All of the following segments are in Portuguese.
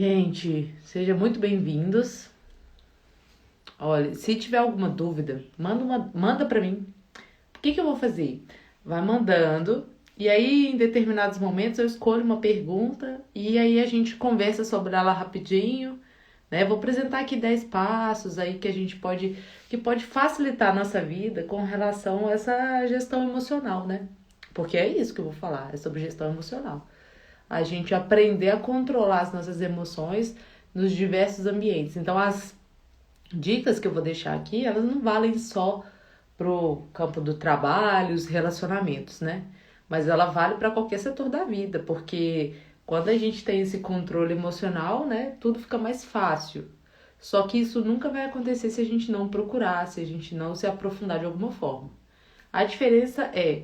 Gente, sejam muito bem-vindos. Olha, se tiver alguma dúvida, manda para mim. O que eu vou fazer? Vai mandando e aí em determinados momentos eu escolho uma pergunta e aí a gente conversa sobre ela rapidinho, né? Vou apresentar aqui 10 passos aí que pode facilitar a nossa vida com relação a essa gestão emocional, né? Porque é isso que eu vou falar, é sobre gestão emocional. A gente aprender a controlar as nossas emoções nos diversos ambientes. Então, as dicas que eu vou deixar aqui, elas não valem só pro campo do trabalho, os relacionamentos, né? Mas ela vale para qualquer setor da vida, porque quando a gente tem esse controle emocional, né, tudo fica mais fácil. Só que isso nunca vai acontecer se a gente não procurar, se a gente não se aprofundar de alguma forma. A diferença é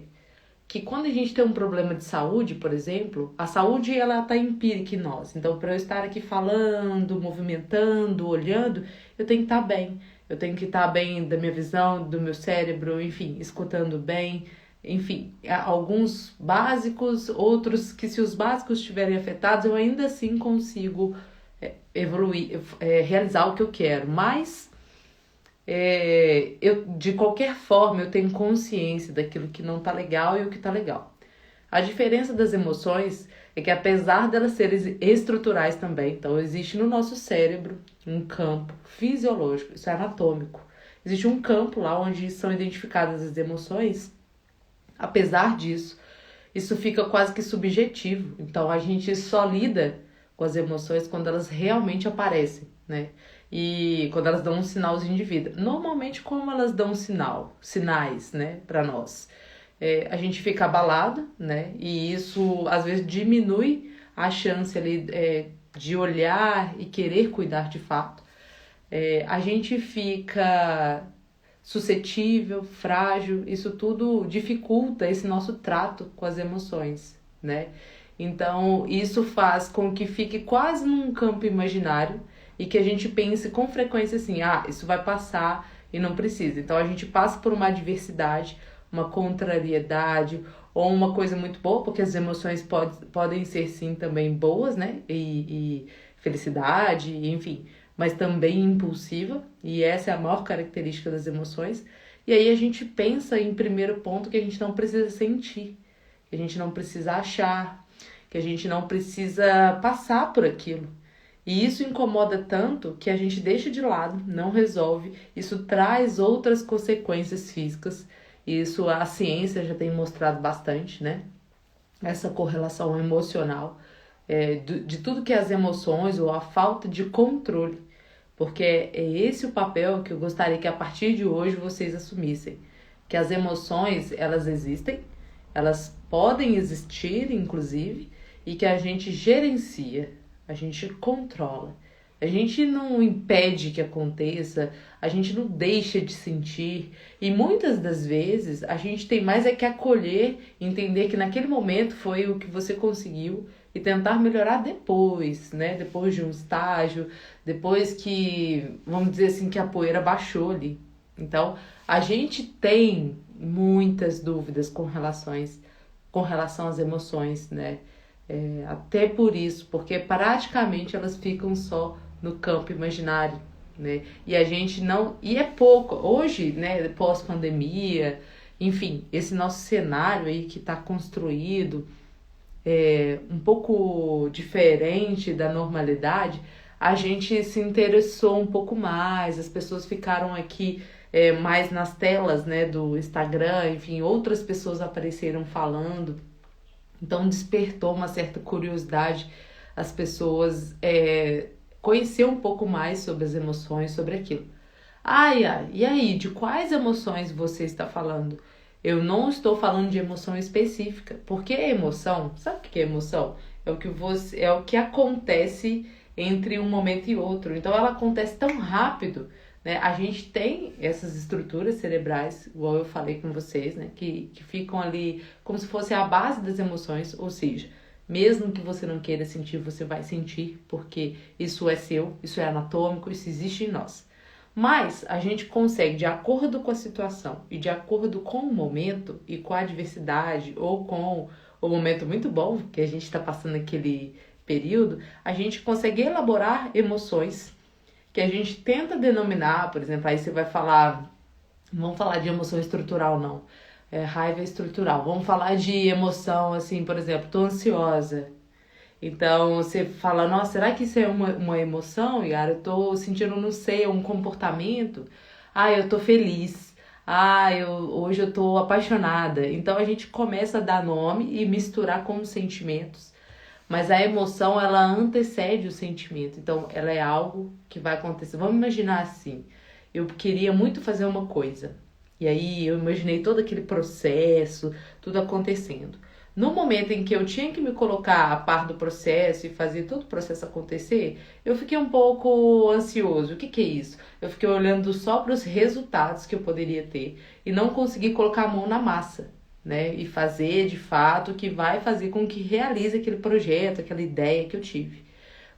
que quando a gente tem um problema de saúde, por exemplo, a saúde ela tá empírica em nós. Então, para eu estar aqui falando, movimentando, olhando, eu tenho que estar bem. Eu tenho que estar bem da minha visão, do meu cérebro, enfim, escutando bem. Enfim, alguns básicos, outros que se os básicos estiverem afetados, eu ainda assim consigo evoluir, realizar o que eu quero. Mas eu de qualquer forma eu tenho consciência daquilo que não tá legal e o que tá legal. A diferença das emoções é que apesar delas serem estruturais também, então existe no nosso cérebro um campo fisiológico, isso é anatômico. Existe um campo lá onde são identificadas as emoções. Apesar disso, isso fica quase que subjetivo. Então a gente só lida com as emoções quando elas realmente aparecem, né? E quando elas dão um sinalzinho de vida. Normalmente, como elas dão um sinais, né, para nós? A gente fica abalado, né? E isso às vezes diminui a chance ali de olhar e querer cuidar de fato. A gente fica suscetível, frágil, isso tudo dificulta esse nosso trato com as emoções, né? Então, isso faz com que fique quase num campo imaginário e que a gente pense com frequência assim: ah, isso vai passar e não precisa. Então, a gente passa por uma adversidade, uma contrariedade ou uma coisa muito boa, porque as emoções podem ser sim também boas, né? E felicidade, enfim, mas também impulsiva, e essa é a maior característica das emoções. E aí a gente pensa em primeiro ponto que a gente não precisa sentir, que a gente não precisa achar, que a gente não precisa passar por aquilo. E isso incomoda tanto que a gente deixa de lado, não resolve, isso traz outras consequências físicas, e isso a ciência já tem mostrado bastante, né? Essa correlação emocional, de tudo que é as emoções ou a falta de controle, porque é esse o papel que eu gostaria que a partir de hoje vocês assumissem, que as emoções elas existem, elas podem existir inclusive, e que a gente gerencia, a gente controla. A gente não impede que aconteça, a gente não deixa de sentir, e muitas das vezes a gente tem mais é que acolher, entender que naquele momento foi o que você conseguiu e tentar melhorar depois, né? Depois de um estágio, depois que, vamos dizer assim, que a poeira baixou ali. Então, a gente tem muitas dúvidas com relação às emoções, né? Até por isso, porque praticamente elas ficam só no campo imaginário, né? E a gente não. E é pouco. Hoje, né, pós-pandemia, enfim, esse nosso cenário aí que está construído um pouco diferente da normalidade, a gente se interessou um pouco mais, as pessoas ficaram aqui mais nas telas, né, do Instagram, enfim, outras pessoas apareceram falando, então despertou uma certa curiosidade as pessoas conhecer um pouco mais sobre as emoções, sobre aquilo. Ai, ai, e aí, de quais emoções você está falando? Eu não estou falando de emoção específica, porque a emoção, sabe o que é emoção? É o que acontece entre um momento e outro. Então ela acontece tão rápido, né? A gente tem essas estruturas cerebrais, igual eu falei com vocês, né? Que ficam ali como se fosse a base das emoções, ou seja, mesmo que você não queira sentir, você vai sentir, porque isso é seu, isso é anatômico, isso existe em nós. Mas a gente consegue, de acordo com a situação e de acordo com o momento e com a adversidade ou com o momento muito bom, que a gente está passando período, a gente consegue elaborar emoções que a gente tenta denominar, por exemplo, aí você vai falar, não vamos falar de emoção estrutural não, raiva estrutural, vamos falar de emoção assim, por exemplo, tô ansiosa. Então você fala, nossa, será que isso é uma emoção, Yara? Eu tô sentindo, não sei, um comportamento. Ah, eu tô feliz. Ah, hoje eu tô apaixonada. Então a gente começa a dar nome e misturar com os sentimentos. Mas a emoção, ela antecede o sentimento. Então ela é algo que vai acontecer. Vamos imaginar assim, eu queria muito fazer uma coisa. E aí eu imaginei todo aquele processo, tudo acontecendo. No momento em que eu tinha que me colocar a par do processo e fazer todo o processo acontecer, eu fiquei um pouco ansioso. O que é isso? Eu fiquei olhando só para os resultados que eu poderia ter e não consegui colocar a mão na massa, né? E fazer de fato o que vai fazer com que realize aquele projeto, aquela ideia que eu tive.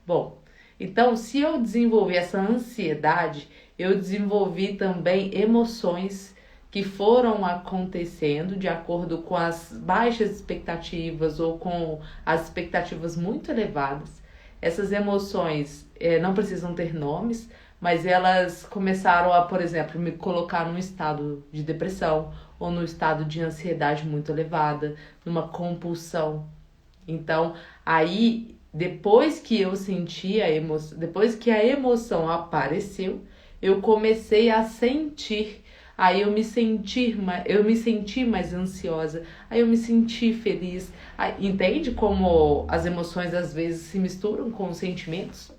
Bom, então se eu desenvolver essa ansiedade, eu desenvolvi também emoções que foram acontecendo de acordo com as baixas expectativas ou com as expectativas muito elevadas. Essas emoções não precisam ter nomes, mas elas começaram a, por exemplo, me colocar num estado de depressão ou num estado de ansiedade muito elevada, numa compulsão. Então, aí, depois que eu senti a emoção, depois que a emoção apareceu, eu comecei a sentir. Aí eu me senti mais ansiosa, aí eu me senti feliz. Aí, entende como as emoções às vezes se misturam com os sentimentos?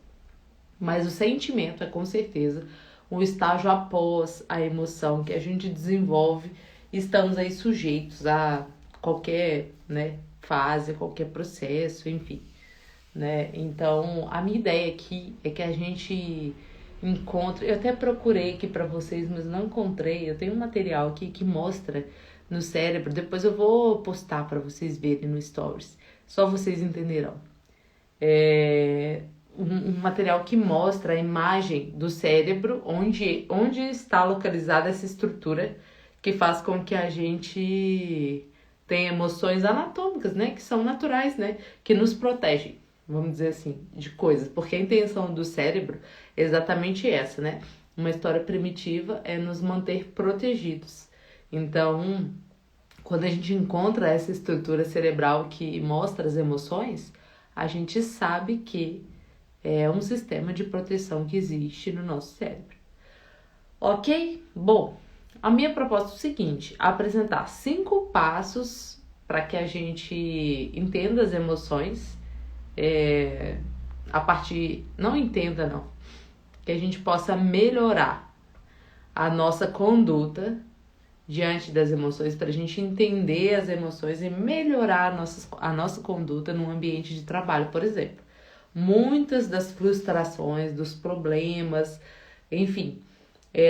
Mas o sentimento é com certeza um estágio após a emoção que a gente desenvolve e estamos aí sujeitos a qualquer, né, fase, qualquer processo, enfim, né? Então, a minha ideia aqui é que a gente encontre, eu até procurei aqui para vocês, mas não encontrei. Eu tenho um material aqui que mostra no cérebro, depois eu vou postar para vocês verem no Stories, só vocês entenderão. Um material que mostra a imagem do cérebro, onde está localizada essa estrutura que faz com que a gente tenha emoções anatômicas, né, que são naturais, né, que nos protegem, vamos dizer assim, de coisas, porque a intenção do cérebro é exatamente essa, né? Uma história primitiva é nos manter protegidos. Então, quando a gente encontra essa estrutura cerebral que mostra as emoções, a gente sabe que é um sistema de proteção que existe no nosso cérebro. Ok? Bom, a minha proposta é o seguinte, apresentar 5 passos para que a gente entenda as emoções, a partir, não entenda não, que a gente possa melhorar a nossa conduta diante das emoções, para a gente entender as emoções e melhorar a nossa conduta num ambiente de trabalho, por exemplo. Muitas das frustrações, dos problemas, enfim,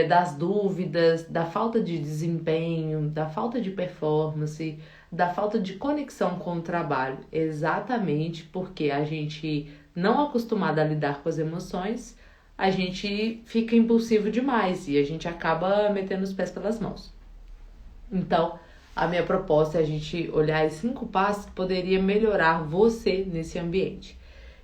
das dúvidas, da falta de desempenho, da falta de performance, da falta de conexão com o trabalho, exatamente porque a gente não acostumado a lidar com as emoções, a gente fica impulsivo demais e a gente acaba metendo os pés pelas mãos. Então, a minha proposta é a gente olhar os 5 passos que poderiam melhorar você nesse ambiente.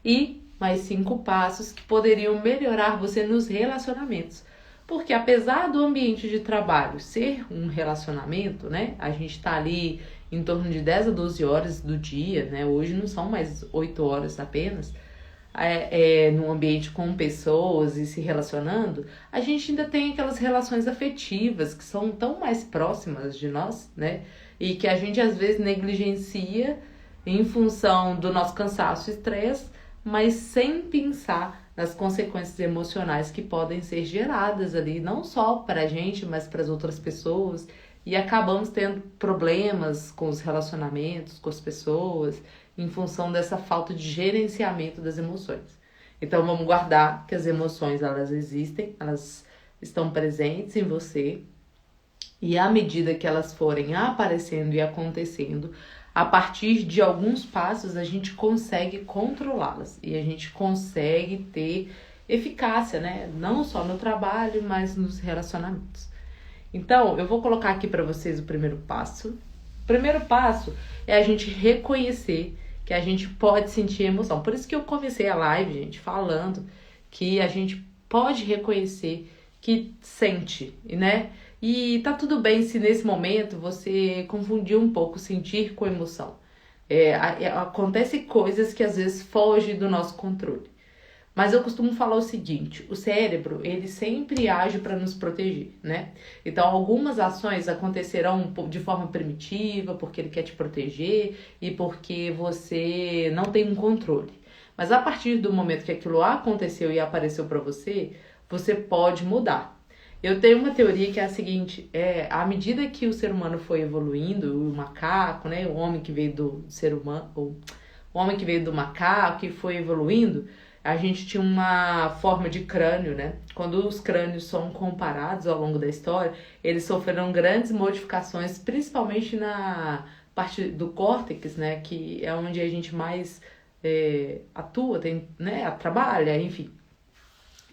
E mais 5 passos que poderiam melhorar você nos relacionamentos. Porque apesar do ambiente de trabalho ser um relacionamento, né? A gente tá ali em torno de 10 a 12 horas do dia, né? Hoje não são mais 8 horas apenas. Num ambiente com pessoas e se relacionando, a gente ainda tem aquelas relações afetivas que são tão mais próximas de nós, né? E que a gente às vezes negligencia em função do nosso cansaço e estresse, mas sem pensar nas consequências emocionais que podem ser geradas ali, não só para a gente, mas para as outras pessoas, e acabamos tendo problemas com os relacionamentos, com as pessoas, em função dessa falta de gerenciamento das emoções. Então vamos guardar que as emoções, elas existem, elas estão presentes em você, e à medida que elas forem aparecendo e acontecendo, a partir de alguns passos a gente consegue controlá-las e a gente consegue ter eficácia, né? Não só no trabalho, mas nos relacionamentos. Então, eu vou colocar aqui para vocês o primeiro passo. O primeiro passo é a gente reconhecer que a gente pode sentir emoção. Por isso que eu comecei a live, gente, falando que a gente pode reconhecer que sente, né? E tá tudo bem se nesse momento você confundir um pouco sentir com emoção. Acontece coisas que às vezes fogem do nosso controle. Mas eu costumo falar o seguinte, o cérebro, ele sempre age para nos proteger, né? Então, algumas ações acontecerão de forma primitiva, porque ele quer te proteger e porque você não tem um controle. Mas a partir do momento que aquilo aconteceu e apareceu para você, você pode mudar. Eu tenho uma teoria que é a seguinte, à medida que o ser humano foi evoluindo, o macaco, né, o homem que veio do ser humano, o homem que veio do macaco e foi evoluindo, a gente tinha uma forma de crânio, né? Quando os crânios são comparados ao longo da história, eles sofreram grandes modificações, principalmente na parte do córtex, né? Que é onde a gente mais atua, tem, né? Trabalha, enfim.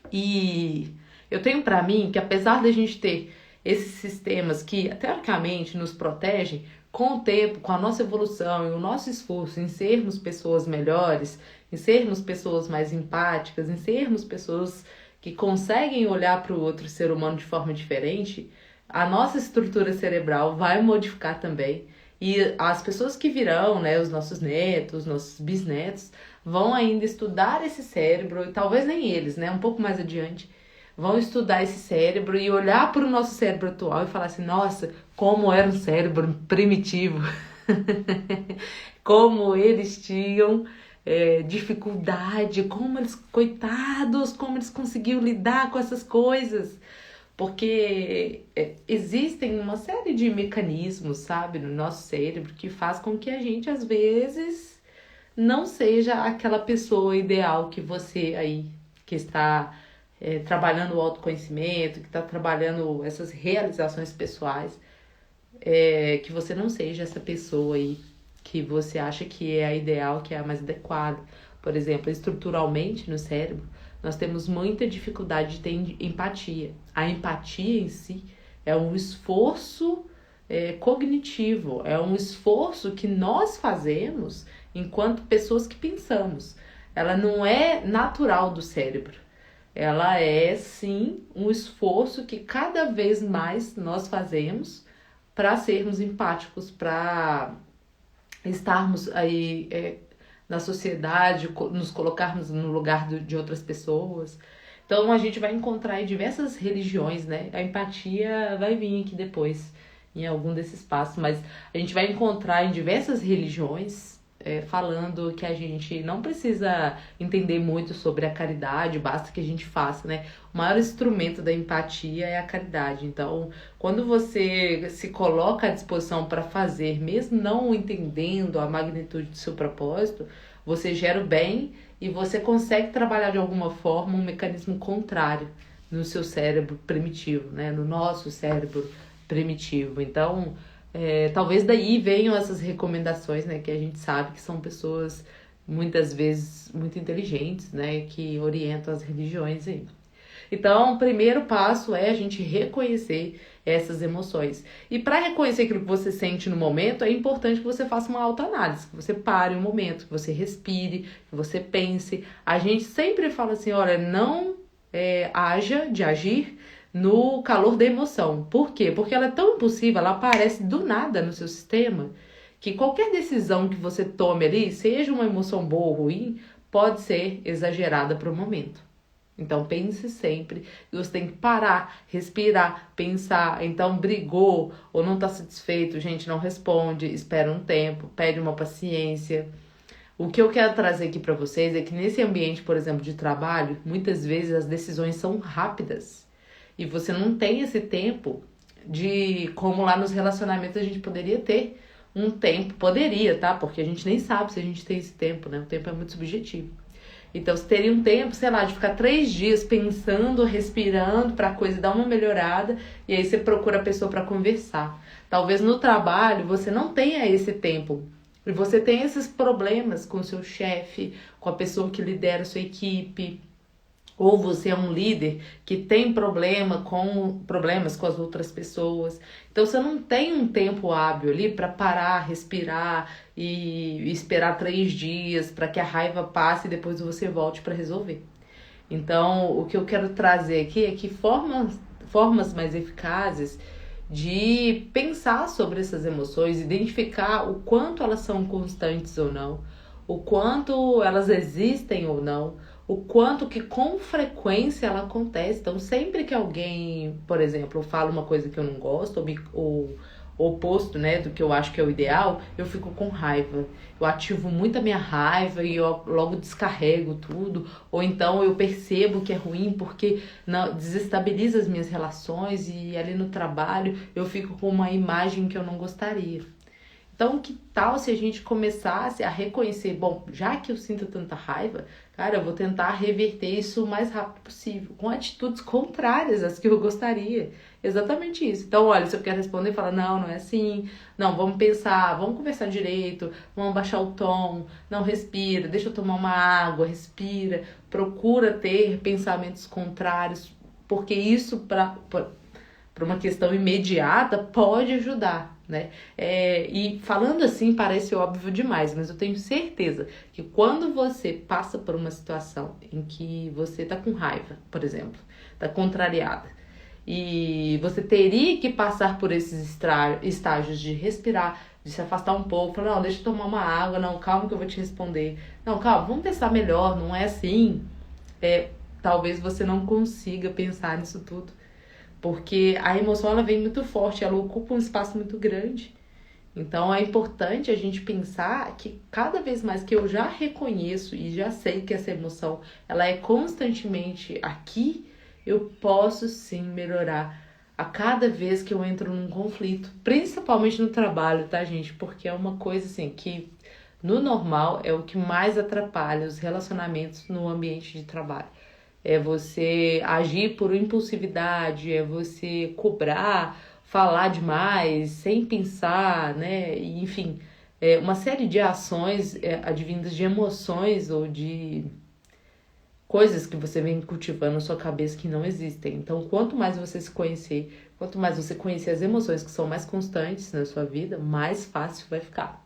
E eu tenho pra mim que apesar da gente ter esses sistemas que teoricamente nos protegem, com o tempo, com a nossa evolução e o nosso esforço em sermos pessoas melhores, em sermos pessoas mais empáticas, em sermos pessoas que conseguem olhar para o outro ser humano de forma diferente, a nossa estrutura cerebral vai modificar também. E as pessoas que virão, né, os nossos netos, nossos bisnetos, vão ainda estudar esse cérebro, e talvez nem eles, né, um pouco mais adiante, vão estudar esse cérebro e olhar para o nosso cérebro atual e falar assim, nossa, como era um cérebro primitivo, como eles tinham dificuldade, como eles, coitados, como eles conseguiam lidar com essas coisas. Porque existem uma série de mecanismos, sabe, no nosso cérebro que faz com que a gente, às vezes, não seja aquela pessoa ideal que você aí, que está trabalhando o autoconhecimento, que está trabalhando essas realizações pessoais, que você não seja essa pessoa aí que você acha que é a ideal, que é a mais adequada. Por exemplo, estruturalmente no cérebro, nós temos muita dificuldade de ter empatia. A empatia em si é um esforço cognitivo, é um esforço que nós fazemos enquanto pessoas que pensamos. Ela não é natural do cérebro. Ela é, sim, um esforço que cada vez mais nós fazemos para sermos empáticos, para estarmos aí na sociedade, nos colocarmos no lugar de outras pessoas. Então a gente vai encontrar em diversas religiões, né? A empatia vai vir aqui depois, em algum desses passos, mas a gente vai encontrar em diversas religiões falando que a gente não precisa entender muito sobre a caridade, basta que a gente faça, né? O maior instrumento da empatia é a caridade. Então, quando você se coloca à disposição para fazer, mesmo não entendendo a magnitude do seu propósito, você gera o bem e você consegue trabalhar de alguma forma um mecanismo contrário no seu cérebro primitivo, né? No nosso cérebro primitivo. Então, talvez daí venham essas recomendações, né, que a gente sabe que são pessoas muitas vezes muito inteligentes, né, que orientam as religiões aí. Então, o primeiro passo é a gente reconhecer essas emoções. E para reconhecer aquilo que você sente no momento, é importante que você faça uma autoanálise, que você pare um momento, que você respire, que você pense. A gente sempre fala assim, olha, não haja de agir no calor da emoção. Por quê? Porque ela é tão impulsiva, ela aparece do nada no seu sistema, que qualquer decisão que você tome ali, seja uma emoção boa ou ruim, pode ser exagerada para o momento. Então pense sempre, você tem que parar, respirar, pensar. Então brigou ou não está satisfeito, gente, não responde, espera um tempo, pede uma paciência. O que eu quero trazer aqui para vocês é que nesse ambiente, por exemplo, de trabalho, muitas vezes as decisões são rápidas. E você não tem esse tempo de, como lá nos relacionamentos a gente poderia ter um tempo, poderia, tá? Porque a gente nem sabe se a gente tem esse tempo, né? O tempo é muito subjetivo. Então você teria um tempo, sei lá, de ficar 3 dias pensando, respirando para a coisa dar uma melhorada e aí você procura a pessoa para conversar. Talvez no trabalho você não tenha esse tempo e você tem esses problemas com o seu chefe, com a pessoa que lidera a sua equipe, Ou você é um líder que tem problemas com as outras pessoas. Então você não tem um tempo hábil ali para parar, respirar e esperar 3 dias para que a raiva passe e depois você volte para resolver. Então o que eu quero trazer aqui é que formas mais eficazes de pensar sobre essas emoções, identificar o quanto elas são constantes ou não, o quanto elas existem ou não, o quanto que com frequência ela acontece. Então, sempre que alguém, por exemplo, fala uma coisa que eu não gosto, ou o oposto, né, do que eu acho que é o ideal, eu fico com raiva. Eu ativo muito a minha raiva e eu logo descarrego tudo. Ou então eu percebo que é ruim porque desestabiliza as minhas relações e ali no trabalho eu fico com uma imagem que eu não gostaria. Então, que tal se a gente começasse a reconhecer, bom, já que eu sinto tanta raiva, cara, eu vou tentar reverter isso o mais rápido possível, com atitudes contrárias às que eu gostaria. Exatamente isso. Então, olha, se eu quero responder, fala, não é assim, não, vamos pensar, vamos conversar direito, vamos baixar o tom, não, respira, deixa eu tomar uma água, respira, procura ter pensamentos contrários, porque isso, para uma questão imediata, pode ajudar, né? E falando assim parece óbvio demais, mas eu tenho certeza que quando você passa por uma situação em que você tá com raiva, por exemplo, tá contrariada, e você teria que passar por esses estágios de respirar, de se afastar um pouco, falar, não, deixa eu tomar uma água, não, calma que eu vou te responder, não, calma, vamos pensar melhor, não é assim, talvez você não consiga pensar nisso tudo. Porque a emoção ela vem muito forte, ela ocupa um espaço muito grande. Então é importante a gente pensar que cada vez mais que eu já reconheço e já sei que essa emoção ela é constantemente aqui, eu posso sim melhorar a cada vez que eu entro num conflito, principalmente no trabalho, tá, gente? Porque é uma coisa assim que no normal é o que mais atrapalha os relacionamentos no ambiente de trabalho. É você agir por impulsividade, é você cobrar, falar demais, sem pensar, né? E, enfim, uma série de ações advindas de emoções ou de coisas que você vem cultivando na sua cabeça que não existem. Então, quanto mais você se conhecer, quanto mais você conhecer as emoções que são mais constantes na sua vida, mais fácil vai ficar,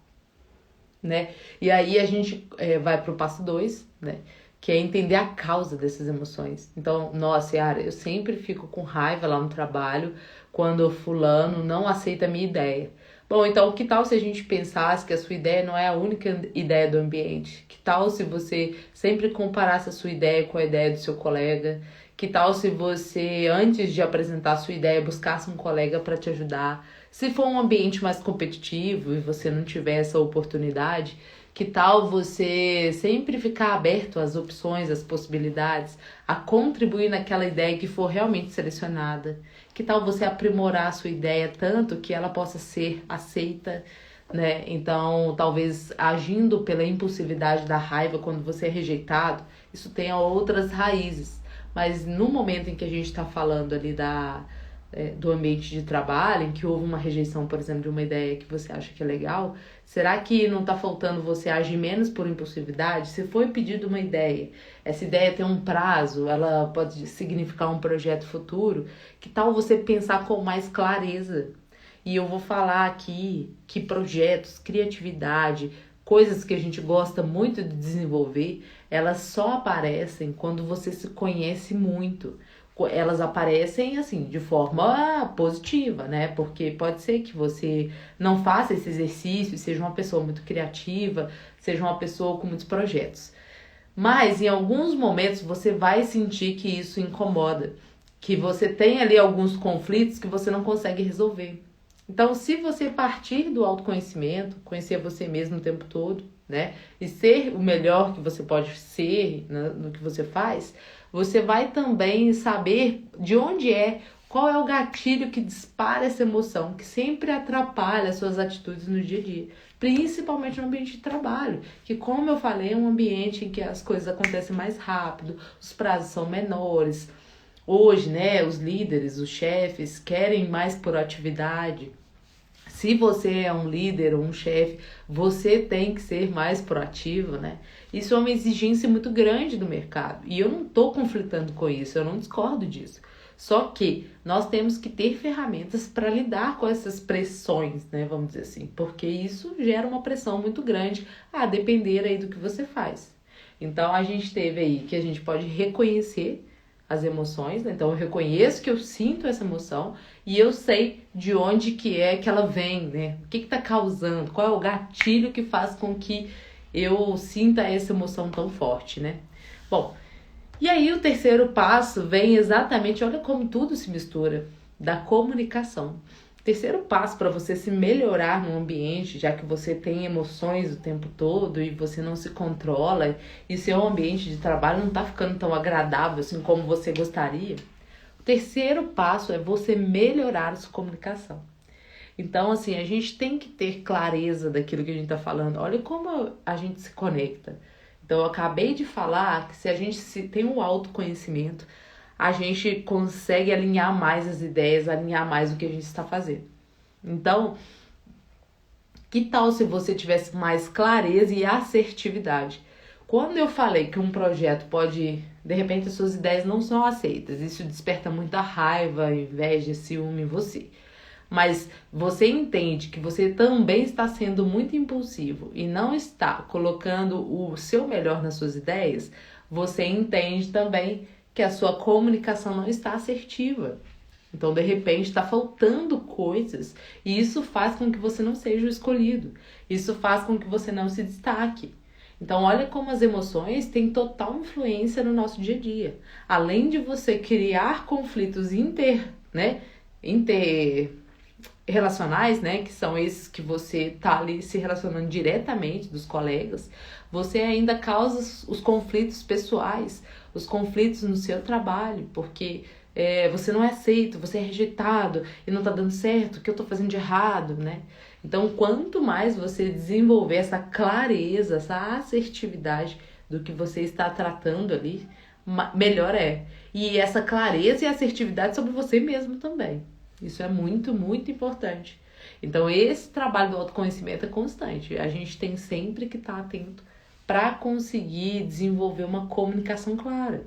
né? E aí a gente vai pro passo 2, né? Que é entender a causa dessas emoções. Então, nossa, Yara, eu sempre fico com raiva lá no trabalho quando o fulano não aceita a minha ideia. Bom, então que tal se a gente pensasse que a sua ideia não é a única ideia do ambiente? Que tal se você sempre comparasse a sua ideia com a ideia do seu colega? Que tal se você, antes de apresentar a sua ideia, buscasse um colega para te ajudar? Se for um ambiente mais competitivo e você não tiver essa oportunidade, que tal você sempre ficar aberto às opções, às possibilidades, a contribuir naquela ideia que for realmente selecionada? Que tal você aprimorar a sua ideia tanto que ela possa ser aceita, né? Então, talvez agindo pela impulsividade da raiva quando você é rejeitado, isso tenha outras raízes. Mas no momento em que a gente está falando ali do ambiente de trabalho, em que houve uma rejeição, por exemplo, de uma ideia que você acha que é legal, será que não está faltando você agir menos por impulsividade? Se foi pedido uma ideia, essa ideia tem um prazo, ela pode significar um projeto futuro, que tal você pensar com mais clareza? E eu vou falar aqui que projetos, criatividade, coisas que a gente gosta muito de desenvolver, elas só aparecem quando você se conhece muito. Elas aparecem assim de forma positiva, né? Porque pode ser que você não faça esse exercício, seja uma pessoa muito criativa, seja uma pessoa com muitos projetos. Mas em alguns momentos você vai sentir que isso incomoda, que você tem ali alguns conflitos que você não consegue resolver. Então, se você partir do autoconhecimento, conhecer você mesmo o tempo todo, né? E ser o melhor que você pode ser no que você faz, você vai também saber de onde qual é o gatilho que dispara essa emoção, que sempre atrapalha as suas atitudes no dia a dia, principalmente no ambiente de trabalho, que, como eu falei, é um ambiente em que as coisas acontecem mais rápido, os prazos são menores. Hoje, né, os líderes, os chefes querem mais proatividade. se você é um líder ou um chefe, você tem que ser mais proativo, né? Isso é uma exigência muito grande do mercado. E eu não estou conflitando com isso, eu não discordo disso. Só que nós temos que ter ferramentas para lidar com essas pressões, né? Vamos dizer assim, porque isso gera uma pressão muito grande a depender aí do que você faz. Então a gente teve aí que a gente pode reconhecer as emoções, né? Então eu reconheço que eu sinto essa emoção e eu sei de onde que é que ela vem, né? O que está causando, qual é o gatilho que faz com que eu sinta essa emoção tão forte, né? Bom, e aí o terceiro passo vem exatamente, olha como tudo se mistura, da comunicação. O terceiro passo para você se melhorar no ambiente, já que você tem emoções o tempo todo e você não se controla e seu ambiente de trabalho não está ficando tão agradável assim como você gostaria, o terceiro passo é você melhorar a sua comunicação. Então, assim, a gente tem que ter clareza daquilo que a gente está falando. Olha como a gente se conecta. Então, eu acabei de falar que se a gente tem um autoconhecimento, a gente consegue alinhar mais as ideias, alinhar mais o que a gente está fazendo. Então, que tal se você tivesse mais clareza e assertividade? Quando eu falei que um projeto pode, de repente, as suas ideias não são aceitas, isso desperta muita raiva, inveja, ciúme em você. Mas você entende que você também está sendo muito impulsivo e não está colocando o seu melhor nas suas ideias, você entende também que a sua comunicação não está assertiva. Então, de repente, está faltando coisas e isso faz com que você não seja o escolhido. Isso faz com que você não se destaque. Então, olha como as emoções têm total influência no nosso dia a dia. Além de você criar conflitos interrelacionais, né, que são esses que você tá ali se relacionando diretamente dos colegas, você ainda causa os conflitos pessoais, os conflitos no seu trabalho, porque você não é aceito, você é rejeitado e não tá dando certo, o que eu tô fazendo de errado, né? Então, quanto mais você desenvolver essa clareza, essa assertividade do que você está tratando ali, melhor é. E essa clareza e assertividade sobre você mesmo também. Isso é muito, muito importante. Então, esse trabalho do autoconhecimento é constante. A gente tem sempre que estar atento para conseguir desenvolver uma comunicação clara.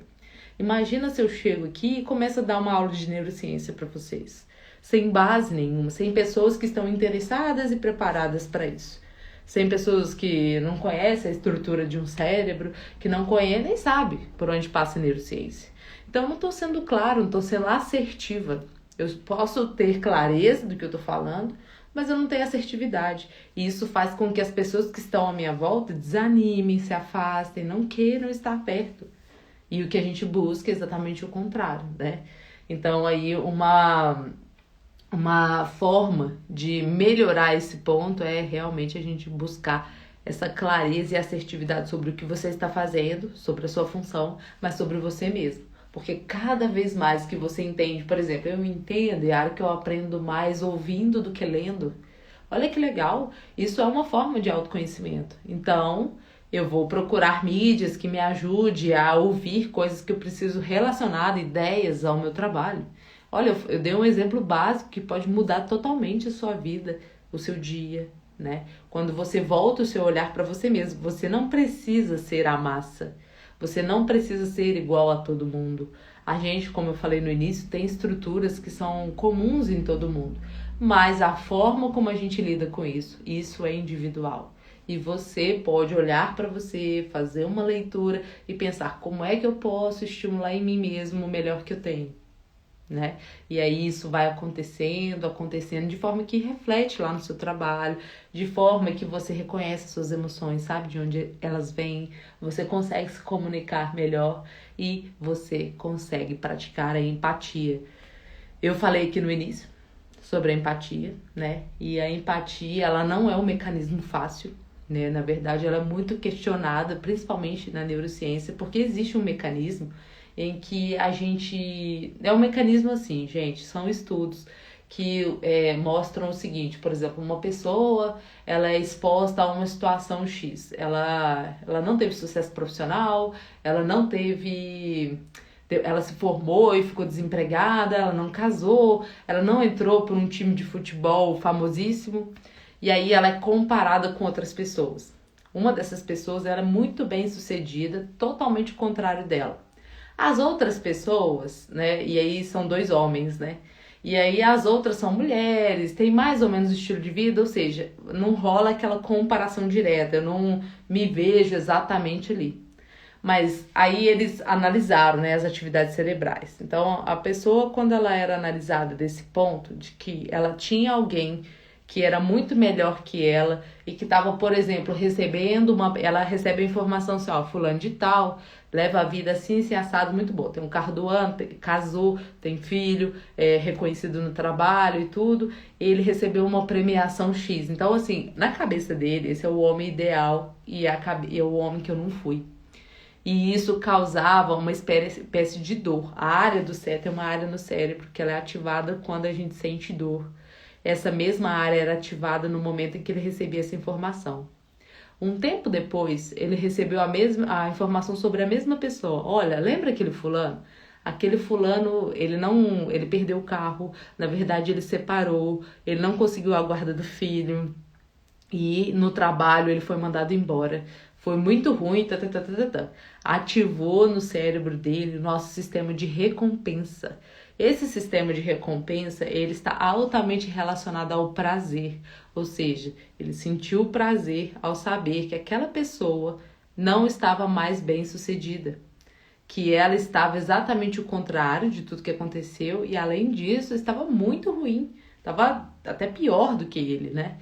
Imagina se eu chego aqui e começo a dar uma aula de neurociência para vocês, sem base nenhuma, sem pessoas que estão interessadas e preparadas para isso. Sem pessoas que não conhecem a estrutura de um cérebro, que não conhecem nem sabem por onde passa a neurociência. Então, eu não estou sendo claro, não estou sendo assertiva. Eu posso ter clareza do que eu estou falando, mas eu não tenho assertividade. E isso faz com que as pessoas que estão à minha volta desanimem, se afastem, não queiram estar perto. E o que a gente busca é exatamente o contrário, né? Então, aí, uma forma de melhorar esse ponto é realmente a gente buscar essa clareza e assertividade sobre o que você está fazendo, sobre a sua função, mas sobre você mesmo. Porque cada vez mais que você entende, por exemplo, eu entendo, Yara, que eu aprendo mais ouvindo do que lendo. Olha que legal, isso é uma forma de autoconhecimento. Então, eu vou procurar mídias que me ajudem a ouvir coisas que eu preciso relacionar, ideias ao meu trabalho. Olha, eu dei um exemplo básico que pode mudar totalmente a sua vida, o seu dia, né? Quando você volta o seu olhar para você mesmo, você não precisa ser a massa. Você não precisa ser igual a todo mundo. A gente, como eu falei no início, tem estruturas que são comuns em todo mundo. Mas a forma como a gente lida com isso é individual. E você pode olhar para você, fazer uma leitura e pensar como é que eu posso estimular em mim mesmo o melhor que eu tenho, né? E aí isso vai acontecendo de forma que reflete lá no seu trabalho, de forma que você reconhece as suas emoções, sabe de onde elas vêm, você consegue se comunicar melhor e você consegue praticar a empatia. Eu falei aqui no início sobre a empatia, né? E a empatia, ela não é um mecanismo fácil, né? Na verdade, ela é muito questionada, principalmente na neurociência, porque existe um mecanismo em que a gente... É um mecanismo assim, gente, são estudos que mostram o seguinte, por exemplo, uma pessoa, ela é exposta a uma situação X, ela não teve sucesso profissional, ela não teve ela se formou e ficou desempregada, ela não casou, ela não entrou por um time de futebol famosíssimo, e aí ela é comparada com outras pessoas. Uma dessas pessoas era muito bem sucedida, totalmente o contrário dela. As outras pessoas, né, e aí são 2 homens, né, e aí as outras são mulheres, tem mais ou menos o estilo de vida, ou seja, não rola aquela comparação direta, eu não me vejo exatamente ali. Mas aí eles analisaram, né, as atividades cerebrais. Então, a pessoa, quando ela era analisada desse ponto, de que ela tinha alguém que era muito melhor que ela e que estava, por exemplo, ela recebe a informação assim, ó, fulano de tal, leva a vida assim, assim, assado, muito boa. Tem um carro do ano, casou, tem filho, é reconhecido no trabalho e tudo. Ele recebeu uma premiação X. Então, assim, na cabeça dele, esse é o homem ideal e é o homem que eu não fui. E isso causava uma espécie de dor. A área do cérebro é uma área no cérebro que ela é ativada quando a gente sente dor. Essa mesma área era ativada no momento em que ele recebia essa informação. Um tempo depois, ele recebeu a informação sobre a mesma pessoa. Olha, lembra aquele fulano? Aquele fulano, ele perdeu o carro, na verdade ele separou, ele não conseguiu a guarda do filho e no trabalho ele foi mandado embora. Foi muito ruim, ativou no cérebro dele o nosso sistema de recompensa. Esse sistema de recompensa, ele está altamente relacionado ao prazer, ou seja, ele sentiu prazer ao saber que aquela pessoa não estava mais bem sucedida, que ela estava exatamente o contrário de tudo que aconteceu e além disso estava muito ruim, estava até pior do que ele, né?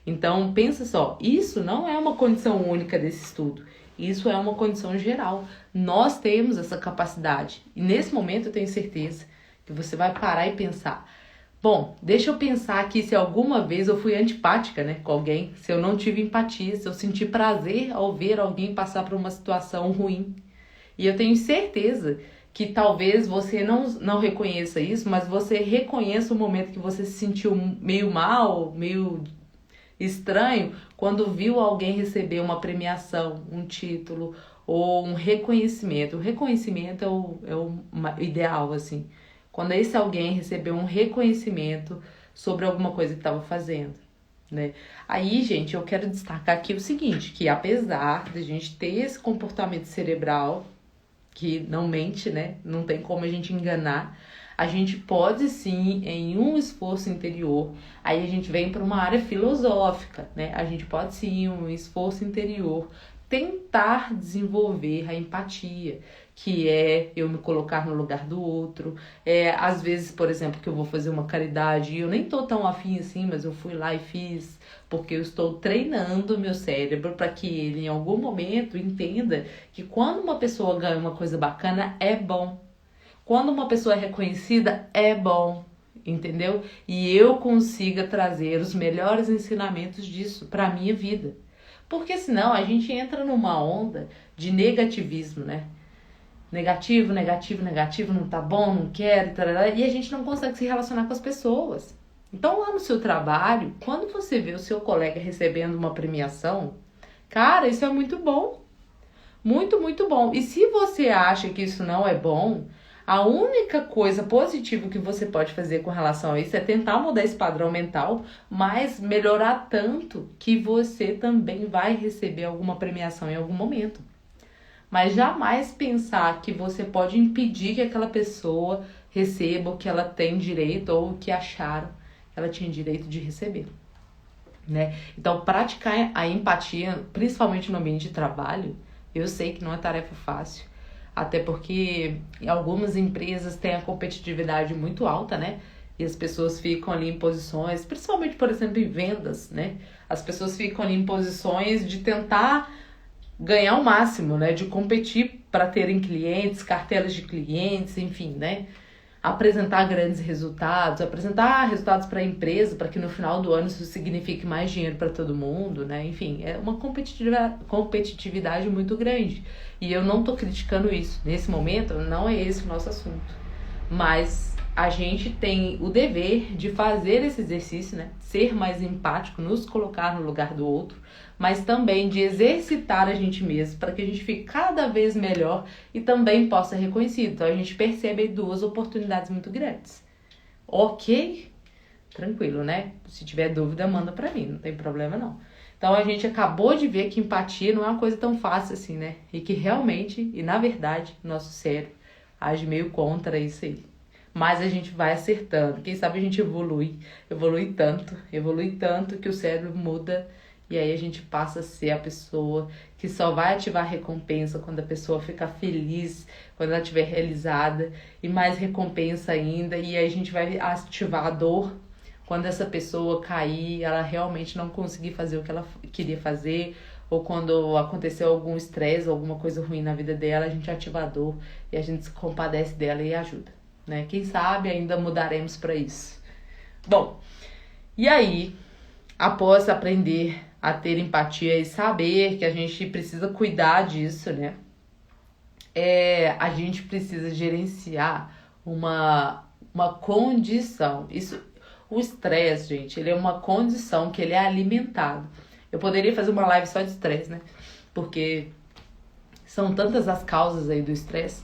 Então, pensa só, isso não é uma condição única desse estudo, isso é uma condição geral. Nós temos essa capacidade e nesse momento eu tenho certeza que você vai parar e pensar, bom, deixa eu pensar aqui se alguma vez eu fui antipática, né, com alguém, se eu não tive empatia, se eu senti prazer ao ver alguém passar por uma situação ruim. E eu tenho certeza que talvez você não reconheça isso, mas você reconheça o momento que você se sentiu meio mal, meio estranho, quando viu alguém receber uma premiação, um título ou um reconhecimento. O reconhecimento é o ideal, assim. Quando esse alguém recebeu um reconhecimento sobre alguma coisa que estava fazendo, né? Aí, gente, eu quero destacar aqui o seguinte, que apesar de a gente ter esse comportamento cerebral, que não mente, né? Não tem como a gente enganar, a gente pode sim, em um esforço interior, aí a gente vem para uma área filosófica, né? A gente pode sim, um esforço interior, tentar desenvolver a empatia, que é eu me colocar no lugar do outro. Às vezes, por exemplo, que eu vou fazer uma caridade e eu nem tô tão afim assim, mas eu fui lá e fiz, porque eu estou treinando o meu cérebro para que ele em algum momento entenda que quando uma pessoa ganha uma coisa bacana, é bom. Quando uma pessoa é reconhecida, é bom, entendeu? E eu consiga trazer os melhores ensinamentos disso para a minha vida. Porque senão a gente entra numa onda de negativismo, né? Negativo, negativo, negativo, não tá bom, não quero, e a gente não consegue se relacionar com as pessoas. Então lá no seu trabalho, quando você vê o seu colega recebendo uma premiação, cara, isso é muito bom. Muito, muito bom. E se você acha que isso não é bom, a única coisa positiva que você pode fazer com relação a isso é tentar mudar esse padrão mental, mas melhorar tanto que você também vai receber alguma premiação em algum momento. Mas jamais pensar que você pode impedir que aquela pessoa receba o que ela tem direito ou o que acharam que ela tinha direito de receber, né? Então, praticar a empatia, principalmente no ambiente de trabalho, eu sei que não é tarefa fácil, até porque algumas empresas têm a competitividade muito alta, né? E as pessoas ficam ali em posições, principalmente, por exemplo, em vendas, né? As pessoas ficam ali em posições de tentar ganhar o máximo, né? De competir para terem clientes, cartelas de clientes, enfim, né? Apresentar grandes resultados, apresentar resultados para a empresa, para que no final do ano isso signifique mais dinheiro para todo mundo, né? Enfim, é uma competitividade muito grande. E eu não estou criticando isso. Nesse momento, não é esse o nosso assunto. Mas a gente tem o dever de fazer esse exercício, né? Ser mais empático, nos colocar no lugar do outro, mas também de exercitar a gente mesmo para que a gente fique cada vez melhor e também possa ser reconhecido. Então a gente percebe aí duas oportunidades muito grandes. Ok? Tranquilo, né? Se tiver dúvida, manda pra mim, não tem problema não. Então a gente acabou de ver que empatia não é uma coisa tão fácil assim, né? E que realmente, e na verdade, nosso cérebro age meio contra isso aí. Mas a gente vai acertando. Quem sabe a gente evolui tanto que o cérebro muda e aí a gente passa a ser a pessoa que só vai ativar recompensa quando a pessoa ficar feliz, quando ela estiver realizada, e mais recompensa ainda, e aí a gente vai ativar a dor quando essa pessoa cair, ela realmente não conseguir fazer o que ela queria fazer, ou quando aconteceu algum estresse, alguma coisa ruim na vida dela, a gente ativa a dor e a gente se compadece dela e ajuda, né? Quem sabe ainda mudaremos para isso. Bom, e aí, após aprender a ter empatia e saber que a gente precisa cuidar disso, né? A gente precisa gerenciar uma condição. O estresse, gente, ele é uma condição que ele é alimentado. Eu poderia fazer uma live só de estresse, né? Porque são tantas as causas aí do estresse.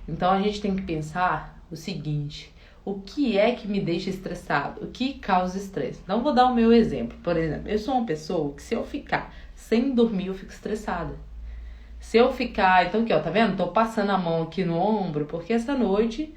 Então a gente tem que pensar o seguinte: o que é que me deixa estressado? O que causa estresse? Então vou dar o meu exemplo. Por exemplo, eu sou uma pessoa que se eu ficar sem dormir, eu fico estressada. Se eu ficar... Então aqui, ó, tá vendo? Tô passando a mão aqui no ombro, porque essa noite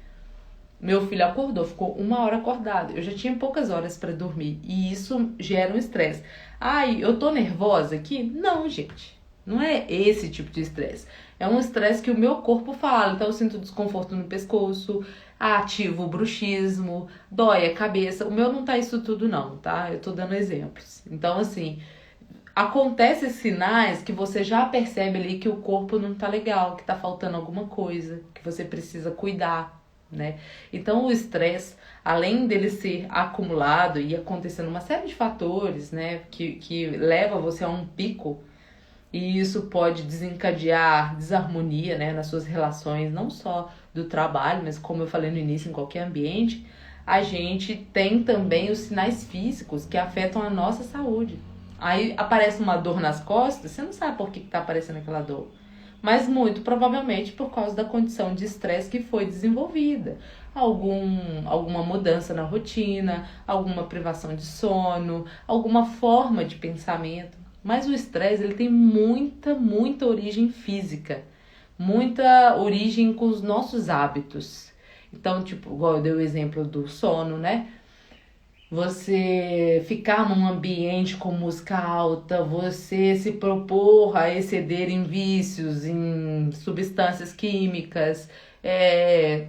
meu filho acordou, ficou 1 hora acordado. Eu já tinha poucas horas para dormir. E isso gera um estresse. Ai, eu tô nervosa aqui? Não, gente. Não é esse tipo de estresse. É um estresse que o meu corpo fala. Então eu sinto desconforto no pescoço, ativo o bruxismo, dói a cabeça. O meu não tá isso tudo não, tá? Eu tô dando exemplos. Então assim, acontecem sinais que você já percebe ali que o corpo não tá legal, que tá faltando alguma coisa, que você precisa cuidar, né? Então o estresse, além dele ser acumulado e acontecendo uma série de fatores, né, que leva você a um pico, e isso pode desencadear desarmonia, né, nas suas relações, não só do trabalho, mas como eu falei no início, em qualquer ambiente. A gente tem também os sinais físicos que afetam a nossa saúde. Aí aparece uma dor nas costas, você não sabe por que tá aparecendo aquela dor. Mas muito provavelmente por causa da condição de estresse que foi desenvolvida. Alguma mudança na rotina, alguma privação de sono, alguma forma de pensamento. Mas o estresse, ele tem muita origem física. Muita origem com os nossos hábitos. Então, tipo, igual eu dei o exemplo do sono, né? Você ficar num ambiente com música alta, você se propor a exceder em vícios, em substâncias químicas,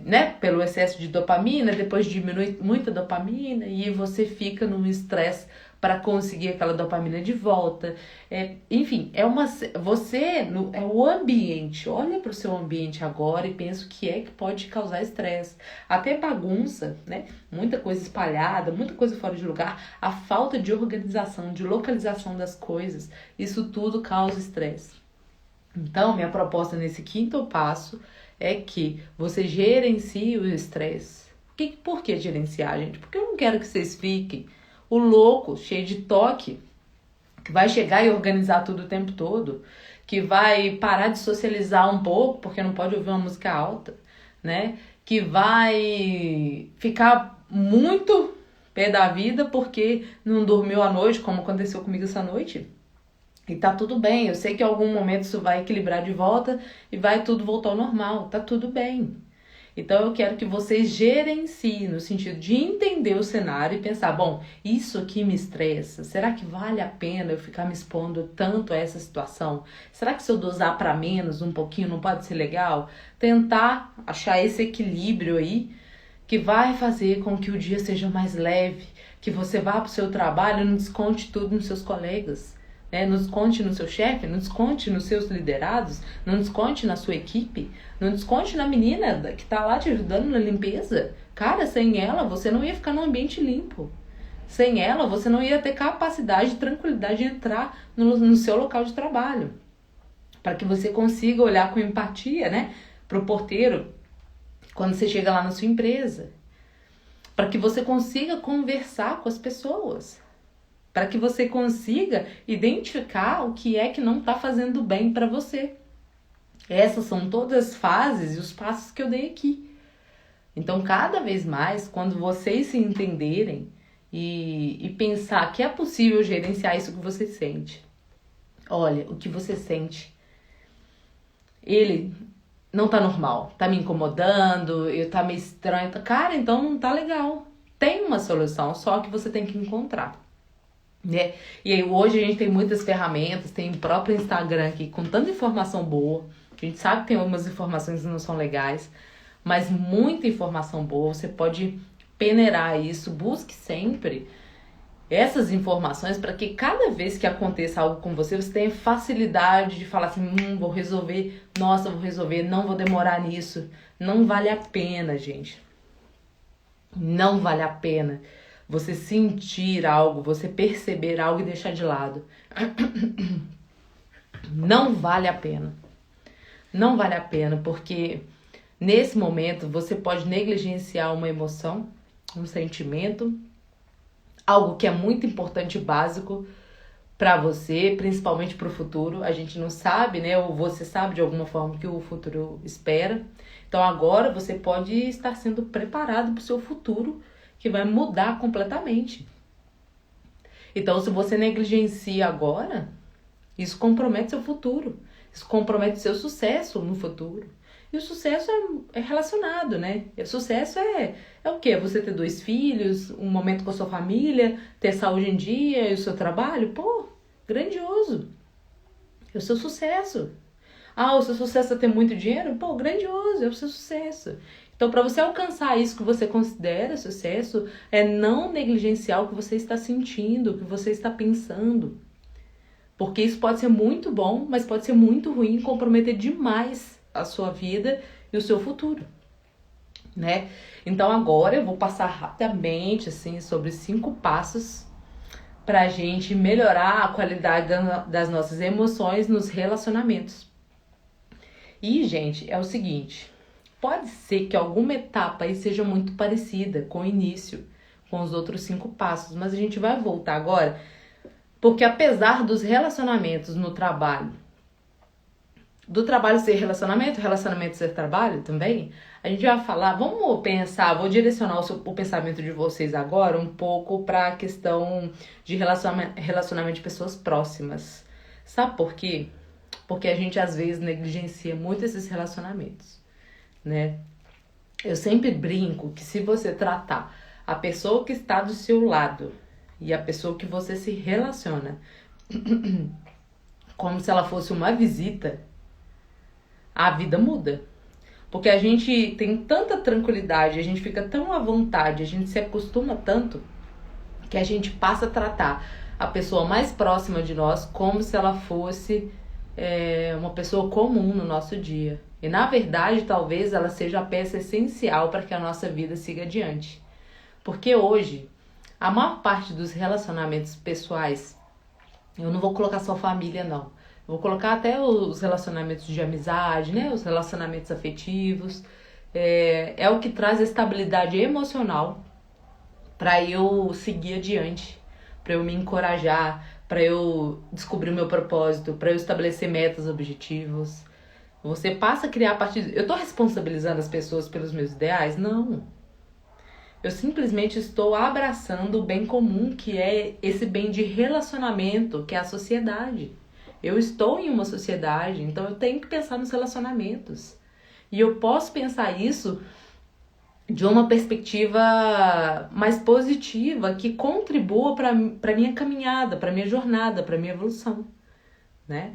né? Pelo excesso de dopamina, depois diminui muita dopamina e você fica num estresse para conseguir aquela dopamina de volta. Enfim, é o ambiente. Olha para o seu ambiente agora e pensa o que é que pode causar estresse. Até bagunça, né? Muita coisa espalhada, muita coisa fora de lugar. A falta de organização, de localização das coisas, isso tudo causa estresse. Então, minha proposta nesse 5º passo é que você gerencie o estresse. Por que gerenciar, gente? Porque eu não quero que vocês fiquem o louco, cheio de toque, que vai chegar e organizar tudo o tempo todo, que vai parar de socializar um pouco, porque não pode ouvir uma música alta, né? Que vai ficar muito pé da vida porque não dormiu à noite, como aconteceu comigo essa noite. E tá tudo bem, eu sei que em algum momento isso vai equilibrar de volta e vai tudo voltar ao normal, tá tudo bem. Então eu quero que vocês gerenciem no sentido de entender o cenário e pensar, bom, isso aqui me estressa, será que vale a pena eu ficar me expondo tanto a essa situação? Será que se eu dosar para menos um pouquinho não pode ser legal? Tentar achar esse equilíbrio aí que vai fazer com que o dia seja mais leve, que você vá para o seu trabalho e não desconte tudo nos seus colegas. Não desconte no seu chefe, não desconte nos seus liderados, não desconte na sua equipe, não desconte na menina que tá lá te ajudando na limpeza. Cara, sem ela você não ia ficar num ambiente limpo. Sem ela você não ia ter capacidade, tranquilidade de entrar no seu local de trabalho. Para que você consiga olhar com empatia, né, pro porteiro quando você chega lá na sua empresa. para que você consiga conversar com as pessoas, para que você consiga identificar o que é que não está fazendo bem para você. Essas são todas as fases e os passos que eu dei aqui. Então, cada vez mais, quando vocês se entenderem e pensar que é possível gerenciar isso que você sente. Olha, o que você sente, ele não tá normal, tá me incomodando, tá meio estranho. Cara, então não tá legal. Tem uma solução, só que você tem que encontrar, né? E aí hoje a gente tem muitas ferramentas, tem o próprio Instagram aqui com tanta informação boa. A gente sabe que tem algumas informações que não são legais, mas muita informação boa. Você pode peneirar isso, busque sempre essas informações para que cada vez que aconteça algo com você, você tenha facilidade de falar assim, vou resolver, nossa, vou resolver, não vou demorar nisso. Não vale a pena, gente. Não vale a pena você sentir algo, você perceber algo e deixar de lado. Não vale a pena. Não vale a pena, porque nesse momento você pode negligenciar uma emoção, um sentimento, algo que é muito importante e básico para você, principalmente para o futuro. A gente não sabe, né? Ou você sabe de alguma forma que o futuro espera. Então agora você pode estar sendo preparado para o seu futuro, que vai mudar completamente. Então, se você negligencia agora, isso compromete seu futuro. Isso compromete seu sucesso no futuro. E o sucesso é relacionado, né? O sucesso é o quê? Você ter 2 filhos, um momento com a sua família, ter saúde em dia e o seu trabalho. Pô, grandioso. É o seu sucesso. Ah, o seu sucesso é ter muito dinheiro? Pô, grandioso, é o seu sucesso. Então, para você alcançar isso que você considera sucesso, é não negligenciar o que você está sentindo, o que você está pensando. Porque isso pode ser muito bom, mas pode ser muito ruim e comprometer demais a sua vida e o seu futuro, né? Então agora eu vou passar rapidamente assim sobre 5 passos para a gente melhorar a qualidade das nossas emoções nos relacionamentos. E, gente, é o seguinte, pode ser que alguma etapa aí seja muito parecida com o início, com os outros 5 passos, mas a gente vai voltar agora, porque apesar dos relacionamentos no trabalho, do trabalho ser relacionamento, relacionamento ser trabalho também, a gente vai falar, vamos pensar, vou direcionar o pensamento de vocês agora um pouco para a questão de relacionamento de pessoas próximas. Sabe por quê? Porque a gente às vezes negligencia muito esses relacionamentos, né? Eu sempre brinco que se você tratar a pessoa que está do seu lado e a pessoa que você se relaciona como se ela fosse uma visita, a vida muda. Porque a gente tem tanta tranquilidade, a gente fica tão à vontade, a gente se acostuma tanto que a gente passa a tratar a pessoa mais próxima de nós como se ela fosse uma pessoa comum no nosso dia. E na verdade, talvez ela seja a peça essencial para que a nossa vida siga adiante. Porque hoje, a maior parte dos relacionamentos pessoais, eu não vou colocar só família, não. Vou colocar até os relacionamentos de amizade, né? Os relacionamentos afetivos. É o que traz estabilidade emocional para eu seguir adiante, para eu me encorajar, para eu descobrir o meu propósito, para eu estabelecer metas, objetivos. Você passa a criar a partir... Eu estou responsabilizando as pessoas pelos meus ideais? Não. Eu simplesmente estou abraçando o bem comum, que é esse bem de relacionamento, que é a sociedade. Eu estou em uma sociedade, então eu tenho que pensar nos relacionamentos. E eu posso pensar isso de uma perspectiva mais positiva, que contribua para a minha caminhada, para a minha jornada, para a minha evolução, né?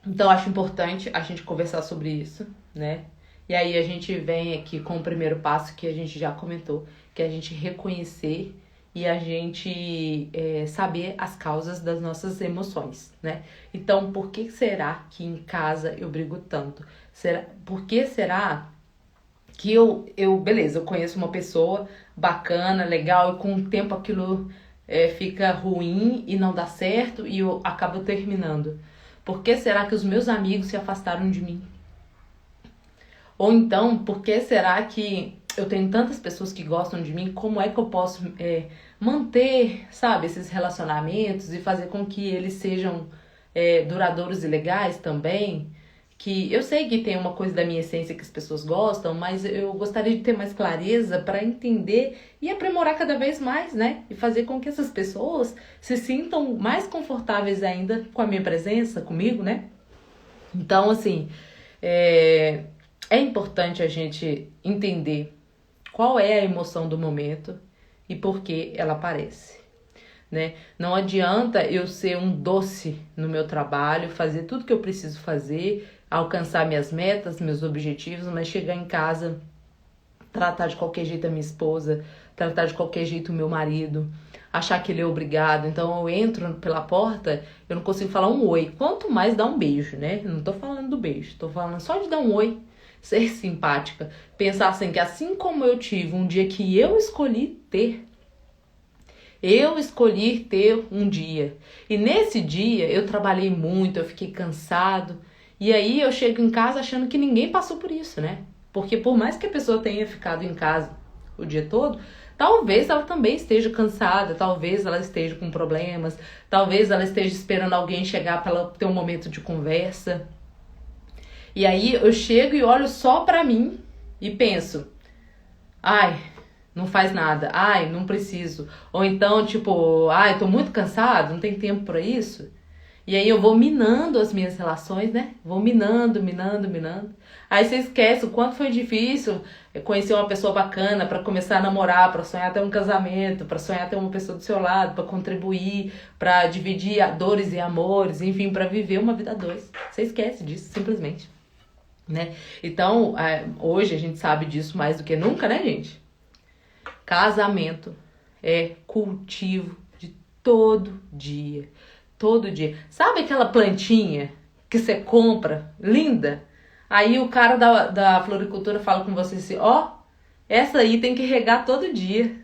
Então, acho importante a gente conversar sobre isso, né? E aí a gente vem aqui com o primeiro passo que a gente já comentou, que é a gente reconhecer e a gente saber as causas das nossas emoções, né? Então, por que será que em casa eu brigo tanto? Por que será que beleza, eu conheço uma pessoa bacana, legal, e com o tempo aquilo fica ruim e não dá certo e eu acabo terminando? Por que será que os meus amigos se afastaram de mim? Ou então, por que será que eu tenho tantas pessoas que gostam de mim, como é que eu posso manter, sabe, esses relacionamentos e fazer com que eles sejam duradouros e legais também? Que eu sei que tem uma coisa da minha essência que as pessoas gostam, mas eu gostaria de ter mais clareza para entender e aprimorar cada vez mais, né? E fazer com que essas pessoas se sintam mais confortáveis ainda com a minha presença, comigo, né? Então, assim, é importante a gente entender qual é a emoção do momento e por que ela aparece, né? Não adianta eu ser um doce no meu trabalho, fazer tudo que eu preciso fazer, alcançar minhas metas, meus objetivos, mas chegar em casa, tratar de qualquer jeito a minha esposa, tratar de qualquer jeito o meu marido, achar que ele é obrigado. Então eu entro pela porta, eu não consigo falar um oi, quanto mais dar um beijo, né? Eu não tô falando do beijo, tô falando só de dar um oi, ser simpática, pensar assim que assim como eu tive um dia que eu escolhi ter um dia. E nesse dia eu trabalhei muito, eu fiquei cansado. E aí eu chego em casa achando que ninguém passou por isso, né? Porque por mais que a pessoa tenha ficado em casa o dia todo, talvez ela também esteja cansada, talvez ela esteja com problemas, talvez ela esteja esperando alguém chegar para ela ter um momento de conversa. E aí eu chego e olho só pra mim e penso, ai, não faz nada, ai, não preciso. Ou então, tipo, ai, tô muito cansado, não tem tempo pra isso. E aí eu vou minando as minhas relações, né? Vou minando, minando, minando. Aí você esquece o quanto foi difícil conhecer uma pessoa bacana para começar a namorar, para sonhar ter um casamento, para sonhar ter uma pessoa do seu lado, para contribuir, para dividir dores e amores, enfim, para viver uma vida a dois. Você esquece disso, simplesmente, né? Então, hoje a gente sabe disso mais do que nunca, né, gente? Casamento é cultivo de todo dia. Todo dia. Sabe aquela plantinha que você compra, linda? Aí o cara da floricultura fala com você assim, ó, essa aí tem que regar todo dia.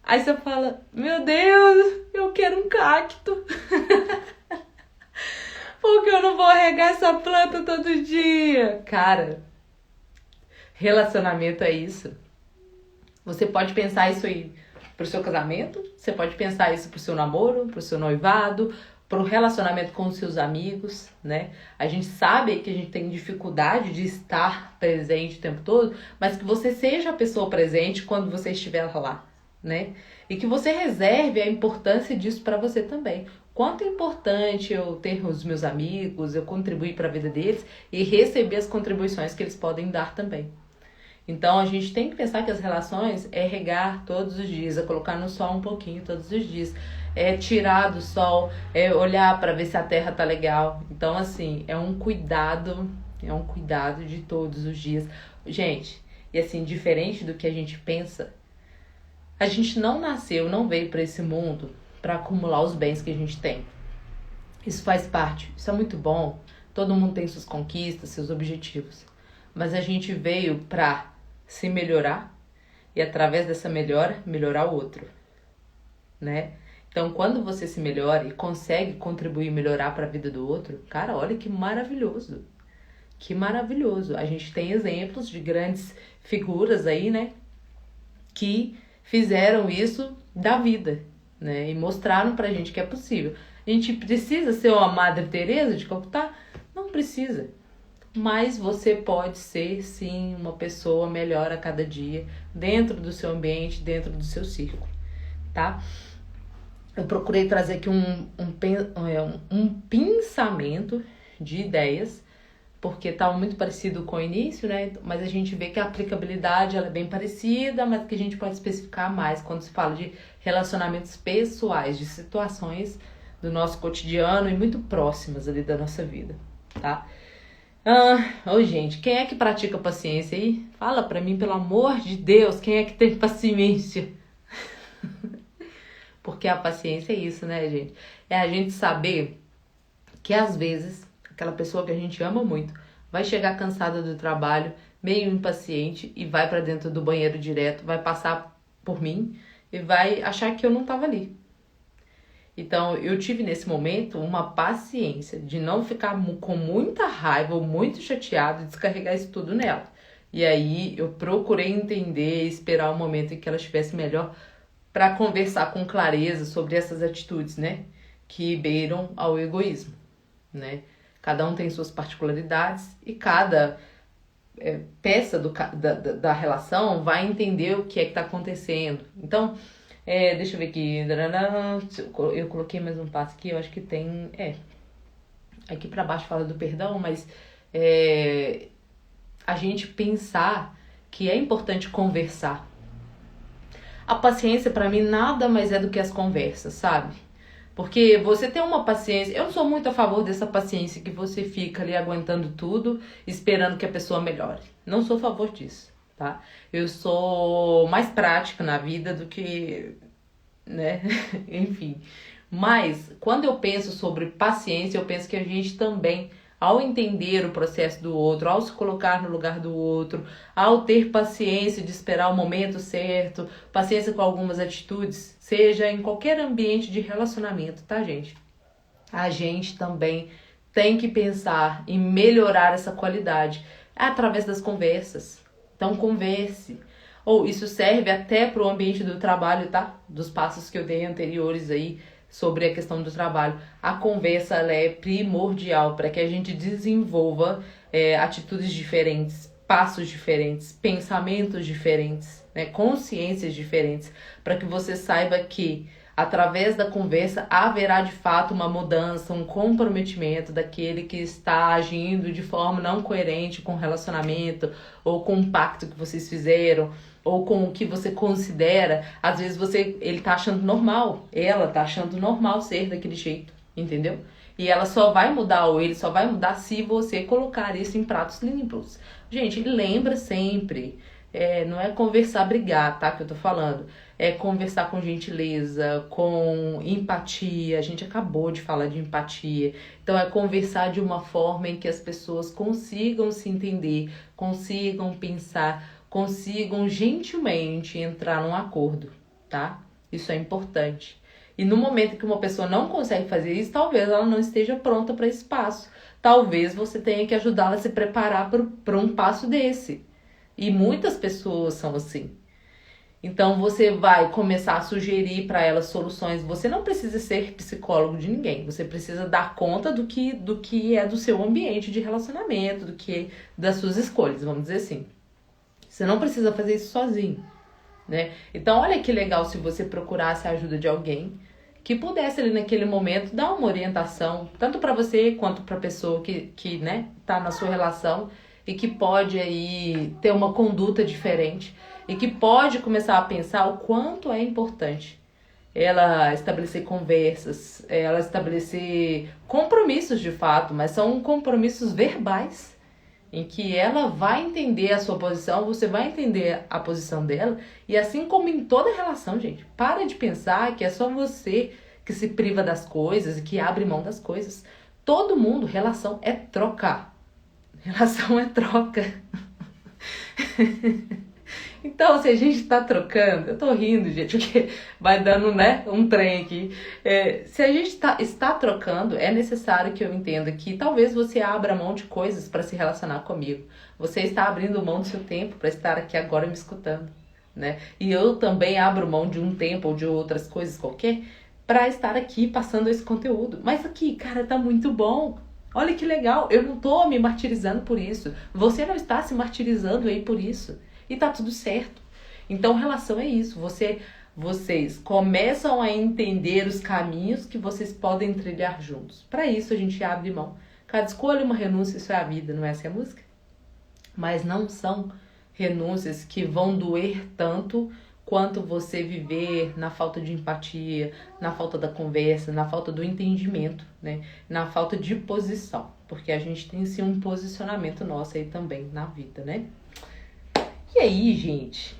Aí você fala, meu Deus, eu quero um cacto. Porque eu não vou regar essa planta todo dia? Cara, relacionamento é isso. Você pode pensar isso aí pro seu casamento, você pode pensar isso pro seu namoro, pro seu noivado, pro relacionamento com os seus amigos, né? A gente sabe que a gente tem dificuldade de estar presente o tempo todo, mas que você seja a pessoa presente quando você estiver lá, né? E que você reserve a importância disso para você também. Quanto é importante eu ter os meus amigos, eu contribuir para a vida deles e receber as contribuições que eles podem dar também. Então a gente tem que pensar que as relações é regar todos os dias, é colocar no sol um pouquinho todos os dias, é tirar do sol, é olhar para ver se a terra tá legal. Então assim, é um cuidado de todos os dias. Gente, e assim, diferente do que a gente pensa, a gente não nasceu, não veio para esse mundo para acumular os bens que a gente tem. Isso faz parte, isso é muito bom. Todo mundo tem suas conquistas, seus objetivos. Mas a gente veio para se melhorar e através dessa melhora, melhorar o outro, né? Então, quando você se melhora e consegue contribuir e melhorar para a vida do outro, cara, olha que maravilhoso. Que maravilhoso. A gente tem exemplos de grandes figuras aí, né? Que fizeram isso da vida, né? E mostraram pra gente que é possível. A gente precisa ser uma Madre Teresa de Calcutá? Não precisa. Mas você pode ser, sim, uma pessoa melhor a cada dia, dentro do seu ambiente, dentro do seu círculo, tá? Eu procurei trazer aqui um pensamento de ideias, porque tá muito parecido com o início, né? Mas a gente vê que a aplicabilidade ela é bem parecida, mas que a gente pode especificar mais quando se fala de relacionamentos pessoais, de situações do nosso cotidiano e muito próximas ali da nossa vida, tá? Gente, quem é que pratica paciência aí? Fala pra mim, pelo amor de Deus, quem é que tem paciência? Porque a paciência é isso, né, gente? É a gente saber que às vezes aquela pessoa que a gente ama muito vai chegar cansada do trabalho, meio impaciente e vai pra dentro do banheiro direto, vai passar por mim e vai achar que eu não tava ali. Então, eu tive nesse momento uma paciência de não ficar com muita raiva ou muito chateado e descarregar isso tudo nela. E aí eu procurei entender, esperar o momento em que ela estivesse melhor para conversar com clareza sobre essas atitudes, né? Que beiram ao egoísmo, né? Cada um tem suas particularidades e cada peça da relação vai entender o que é que está acontecendo. Então, deixa eu ver aqui. Eu coloquei mais um passo aqui, eu acho que tem. Aqui para baixo fala do perdão, mas a gente pensar que é importante conversar. A paciência, para mim, nada mais é do que as conversas, sabe? Porque você tem uma paciência... Eu não sou muito a favor dessa paciência que você fica ali aguentando tudo, esperando que a pessoa melhore. Não sou a favor disso, tá? Eu sou mais prática na vida do que... né? Enfim. Mas, quando eu penso sobre paciência, eu penso que a gente também, ao entender o processo do outro, ao se colocar no lugar do outro, ao ter paciência de esperar o momento certo, paciência com algumas atitudes, seja em qualquer ambiente de relacionamento, tá, gente? A gente também tem que pensar em melhorar essa qualidade através das conversas. Então, converse. Ou isso serve até para o ambiente do trabalho, tá? Dos passos que eu dei anteriores aí, sobre a questão do trabalho. A conversa ela é primordial para que a gente desenvolva atitudes diferentes, passos diferentes, pensamentos diferentes, né, consciências diferentes, para que você saiba que através da conversa haverá de fato uma mudança, um comprometimento daquele que está agindo de forma não coerente com o relacionamento ou com o pacto que vocês fizeram, ou com o que você considera. Às vezes ele tá achando normal, ela tá achando normal ser daquele jeito, entendeu? E ela só vai mudar, ou ele só vai mudar se você colocar isso em pratos limpos. Gente, lembra sempre, não é conversar, brigar, tá? Que eu tô falando. É conversar com gentileza, com empatia. A gente acabou de falar de empatia. Então é conversar de uma forma em que as pessoas consigam se entender, consigam pensar, consigam gentilmente entrar num acordo, tá? Isso é importante. E no momento que uma pessoa não consegue fazer isso, talvez ela não esteja pronta para esse passo. Talvez você tenha que ajudá-la a se preparar para um passo desse. E muitas pessoas são assim. Então você vai começar a sugerir para ela soluções. Você não precisa ser psicólogo de ninguém. Você precisa dar conta do que é do seu ambiente de relacionamento, das suas escolhas, vamos dizer assim. Você não precisa fazer isso sozinho, né? Então olha que legal se você procurasse a ajuda de alguém que pudesse ali naquele momento dar uma orientação, tanto para você quanto para a pessoa que né, tá na sua relação e que pode aí ter uma conduta diferente e que pode começar a pensar o quanto é importante ela estabelecer conversas, ela estabelecer compromissos de fato, mas são compromissos verbais, em que ela vai entender a sua posição, você vai entender a posição dela, e assim como em toda relação, gente, para de pensar que é só você que se priva das coisas e que abre mão das coisas. Todo mundo, relação é troca. Relação é troca. Então, se a gente tá trocando, eu tô rindo, gente, porque vai dando, né, um trem aqui. Se a gente está trocando, é necessário que eu entenda que talvez você abra mão de coisas para se relacionar comigo. Você está abrindo mão do seu tempo para estar aqui agora me escutando, né? E eu também abro mão de um tempo ou de outras coisas qualquer para estar aqui passando esse conteúdo. Mas aqui, cara, tá muito bom. Olha que legal, eu não tô me martirizando por isso. Você não está se martirizando aí por isso. E tá tudo certo. Então, relação é isso. Vocês começam a entender os caminhos que vocês podem trilhar juntos. Para isso, a gente abre mão. Cada escolha é uma renúncia, isso é a vida, não é essa a música? Mas não são renúncias que vão doer tanto quanto você viver na falta de empatia, na falta da conversa, na falta do entendimento, né? Na falta de posição. Porque a gente tem sim um posicionamento nosso aí também na vida, né? E aí, gente,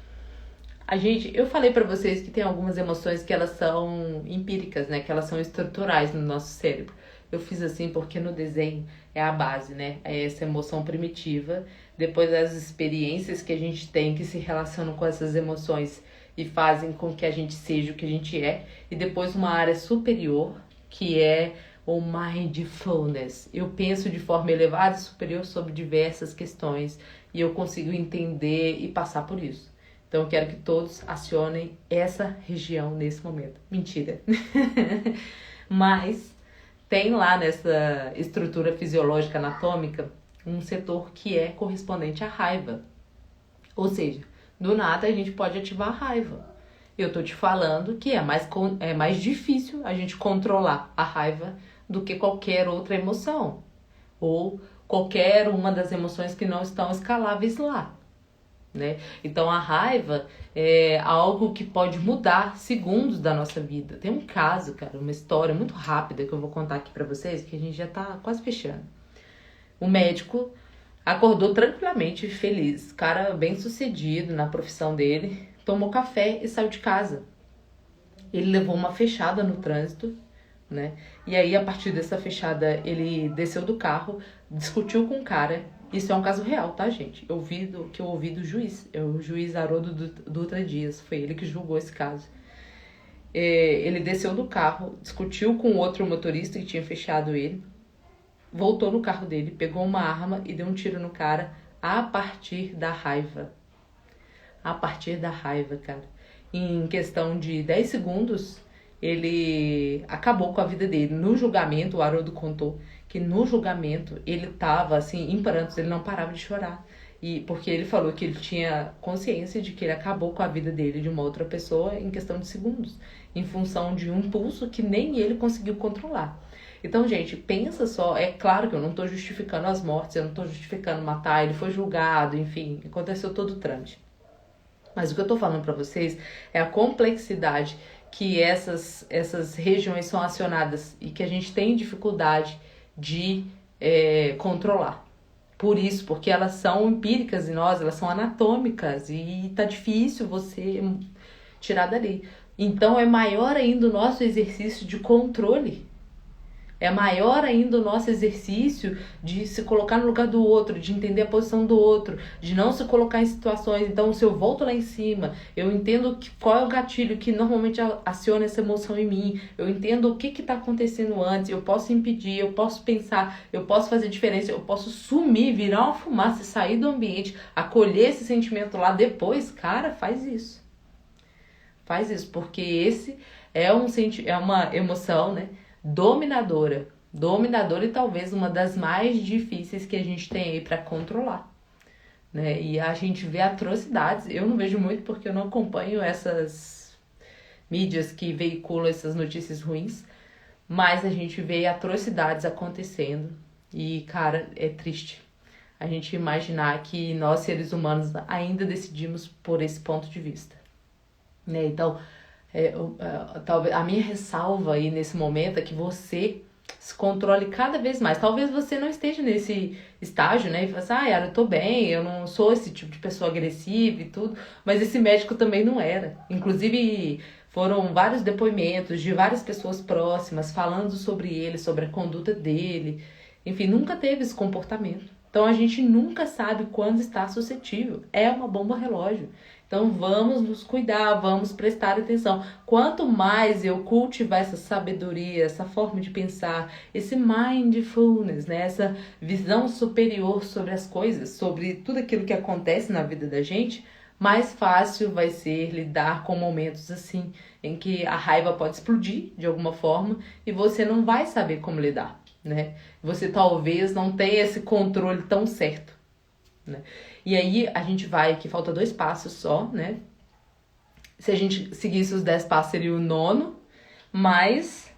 eu falei pra vocês que tem algumas emoções que elas são empíricas, né? Que elas são estruturais no nosso cérebro. Eu fiz assim porque no desenho é a base, né? É essa emoção primitiva. Depois as experiências que a gente tem que se relacionam com essas emoções e fazem com que a gente seja o que a gente é. E depois uma área superior, que é o mindfulness. Eu penso de forma elevada e superior sobre diversas questões e eu consigo entender e passar por isso. Então eu quero que todos acionem essa região nesse momento. Mentira. Mas tem lá nessa estrutura fisiológica anatômica um setor que é correspondente à raiva. Ou seja, do nada a gente pode ativar a raiva. Eu tô te falando que é mais difícil a gente controlar a raiva do que qualquer outra emoção. Ou qualquer uma das emoções que não estão escaláveis lá, né? Então a raiva é algo que pode mudar segundos da nossa vida. Tem um caso, cara, uma história muito rápida que eu vou contar aqui pra vocês, que a gente já tá quase fechando. O médico acordou tranquilamente, feliz, cara bem sucedido na profissão dele, tomou café e saiu de casa. Ele levou uma fechada no trânsito, né? E aí, a partir dessa fechada, ele desceu do carro, discutiu com o cara. Isso é um caso real, tá, gente? Eu ouvi do juiz. É o juiz Haroldo Dutra Dias. Foi ele que julgou esse caso. Ele desceu do carro, discutiu com outro motorista que tinha fechado ele. Voltou no carro dele, pegou uma arma e deu um tiro no cara a partir da raiva. A partir da raiva, cara. Em questão de 10 segundos, ele acabou com a vida dele. No julgamento, o Haroldo contou que no julgamento ele tava assim, em prantos, ele não parava de chorar. E porque ele falou que ele tinha consciência de que ele acabou com a vida dele de uma outra pessoa em questão de segundos, em função de um impulso que nem ele conseguiu controlar. Então, gente, pensa só, é claro que eu não tô justificando as mortes, eu não tô justificando matar, ele foi julgado, enfim, aconteceu todo o trâmite. Mas o que eu tô falando pra vocês é a complexidade que essas regiões são acionadas e que a gente tem dificuldade de controlar. Por isso, porque elas são empíricas em nós, elas são anatômicas e tá difícil você tirar dali. Então é maior ainda o nosso exercício de controle. É maior ainda o nosso exercício de se colocar no lugar do outro, de entender a posição do outro, de não se colocar em situações. Então, se eu volto lá em cima, eu entendo qual é o gatilho que normalmente aciona essa emoção em mim, eu entendo o que está acontecendo antes, eu posso impedir, eu posso pensar, eu posso fazer diferença, eu posso sumir, virar uma fumaça, sair do ambiente, acolher esse sentimento lá depois. Cara, faz isso. Faz isso, porque esse é uma emoção, né? Dominadora e talvez uma das mais difíceis que a gente tem aí para controlar, né? E a gente vê atrocidades. Eu não vejo muito porque eu não acompanho essas mídias que veiculam essas notícias ruins, mas a gente vê atrocidades acontecendo e, cara, é triste a gente imaginar que nós, seres humanos, ainda decidimos por esse ponto de vista, né? Então, talvez a minha ressalva aí nesse momento é que você se controle cada vez mais. Talvez você não esteja nesse estágio, né? E fala assim, Yara, eu tô bem, eu não sou esse tipo de pessoa agressiva e tudo. Mas esse médico também não era. Inclusive, foram vários depoimentos de várias pessoas próximas falando sobre ele, sobre a conduta dele. Enfim, nunca teve esse comportamento. Então, a gente nunca sabe quando está suscetível. É uma bomba relógio. Então, vamos nos cuidar, vamos prestar atenção. Quanto mais eu cultivar essa sabedoria, essa forma de pensar, esse mindfulness, né? Essa visão superior sobre as coisas, sobre tudo aquilo que acontece na vida da gente, mais fácil vai ser lidar com momentos assim, em que a raiva pode explodir de alguma forma e você não vai saber como lidar, né? Você talvez não tenha esse controle tão certo, né? E aí a gente vai, aqui falta 2 passos só, né? Se a gente seguisse os 10 passos seria o 9º, mas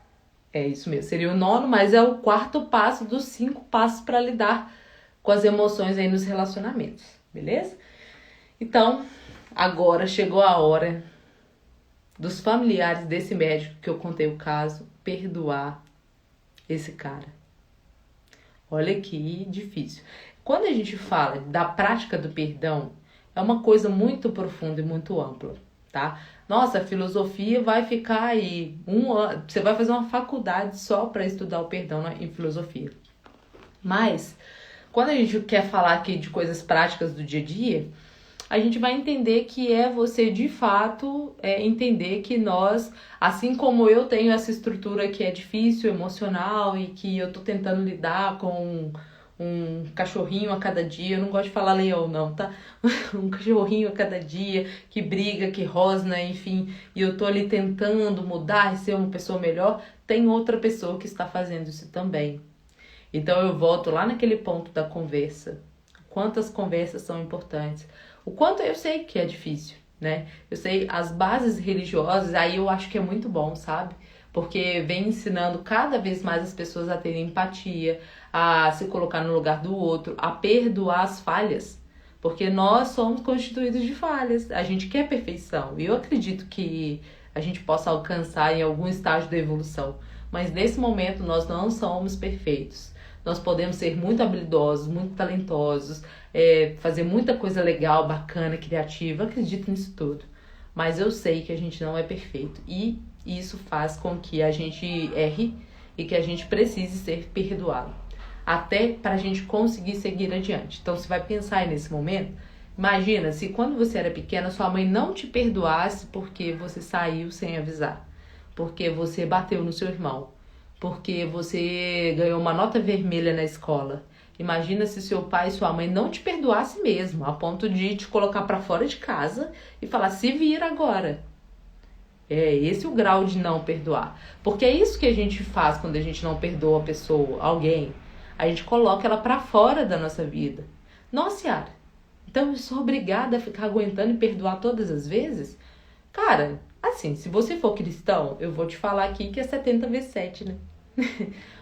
é isso mesmo, seria o 9º, mas é o 4º passo dos 5 passos para lidar com as emoções aí nos relacionamentos, beleza? Então, agora chegou a hora dos familiares desse médico que eu contei o caso perdoar esse cara. Olha que difícil. Quando a gente fala da prática do perdão, é uma coisa muito profunda e muito ampla, tá? Nossa, a filosofia vai ficar aí você vai fazer uma faculdade só para estudar o perdão em filosofia. Mas, quando a gente quer falar aqui de coisas práticas do dia a dia, a gente vai entender que é você, de fato, entender que nós, assim como eu tenho essa estrutura que é difícil, emocional, e que eu tô tentando lidar com um cachorrinho a cada dia, eu não gosto de falar leão não, tá? Um cachorrinho a cada dia, que briga, que rosna, enfim, e eu tô ali tentando mudar e ser uma pessoa melhor, tem outra pessoa que está fazendo isso também. Então eu volto lá naquele ponto da conversa. Quantas conversas são importantes? O quanto eu sei que é difícil, né? Eu sei as bases religiosas, aí eu acho que é muito bom, sabe? Porque vem ensinando cada vez mais as pessoas a terem empatia, a se colocar no lugar do outro, a perdoar as falhas. Porque nós somos constituídos de falhas, a gente quer perfeição. E eu acredito que a gente possa alcançar em algum estágio da evolução. Mas nesse momento nós não somos perfeitos. Nós podemos ser muito habilidosos, muito talentosos, fazer muita coisa legal, bacana, criativa. Acredito nisso tudo. Mas eu sei que a gente não é perfeito. E isso faz com que a gente erre e que a gente precise ser perdoado. Até para a gente conseguir seguir adiante. Então, você vai pensar aí nesse momento. Imagina se quando você era pequena, sua mãe não te perdoasse porque você saiu sem avisar. Porque você bateu no seu irmão. Porque você ganhou uma nota vermelha na escola. Imagina se seu pai e sua mãe não te perdoassem mesmo, a ponto de te colocar para fora de casa e falar, se vira agora. É esse o grau de não perdoar. Porque é isso que a gente faz quando a gente não perdoa a pessoa, alguém. A gente coloca ela para fora da nossa vida. Nossa, Yara, então eu sou obrigada a ficar aguentando e perdoar todas as vezes? Cara, assim, se você for cristão, eu vou te falar aqui que é 70 vezes 7, né?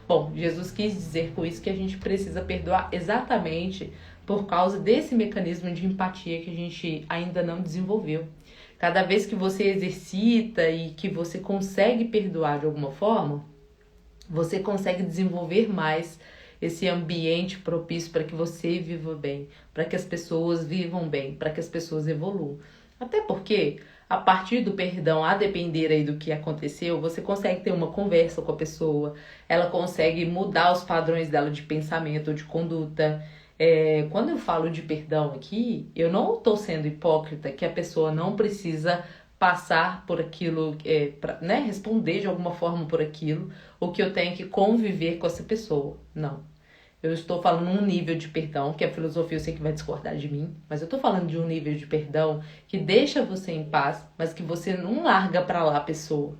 Bom, Jesus quis dizer com isso que a gente precisa perdoar exatamente por causa desse mecanismo de empatia que a gente ainda não desenvolveu. Cada vez que você exercita e que você consegue perdoar de alguma forma, você consegue desenvolver mais esse ambiente propício para que você viva bem, para que as pessoas vivam bem, para que as pessoas evoluam. Até porque, a partir do perdão, a depender aí do que aconteceu, você consegue ter uma conversa com a pessoa, ela consegue mudar os padrões dela de pensamento, de conduta. Quando eu falo de perdão aqui, eu não estou sendo hipócrita que a pessoa não precisa passar por aquilo, responder de alguma forma por aquilo, ou que eu tenho que conviver com essa pessoa. Não. Eu estou falando um nível de perdão, que a filosofia eu sei que vai discordar de mim, mas eu estou falando de um nível de perdão que deixa você em paz, mas que você não larga pra lá a pessoa.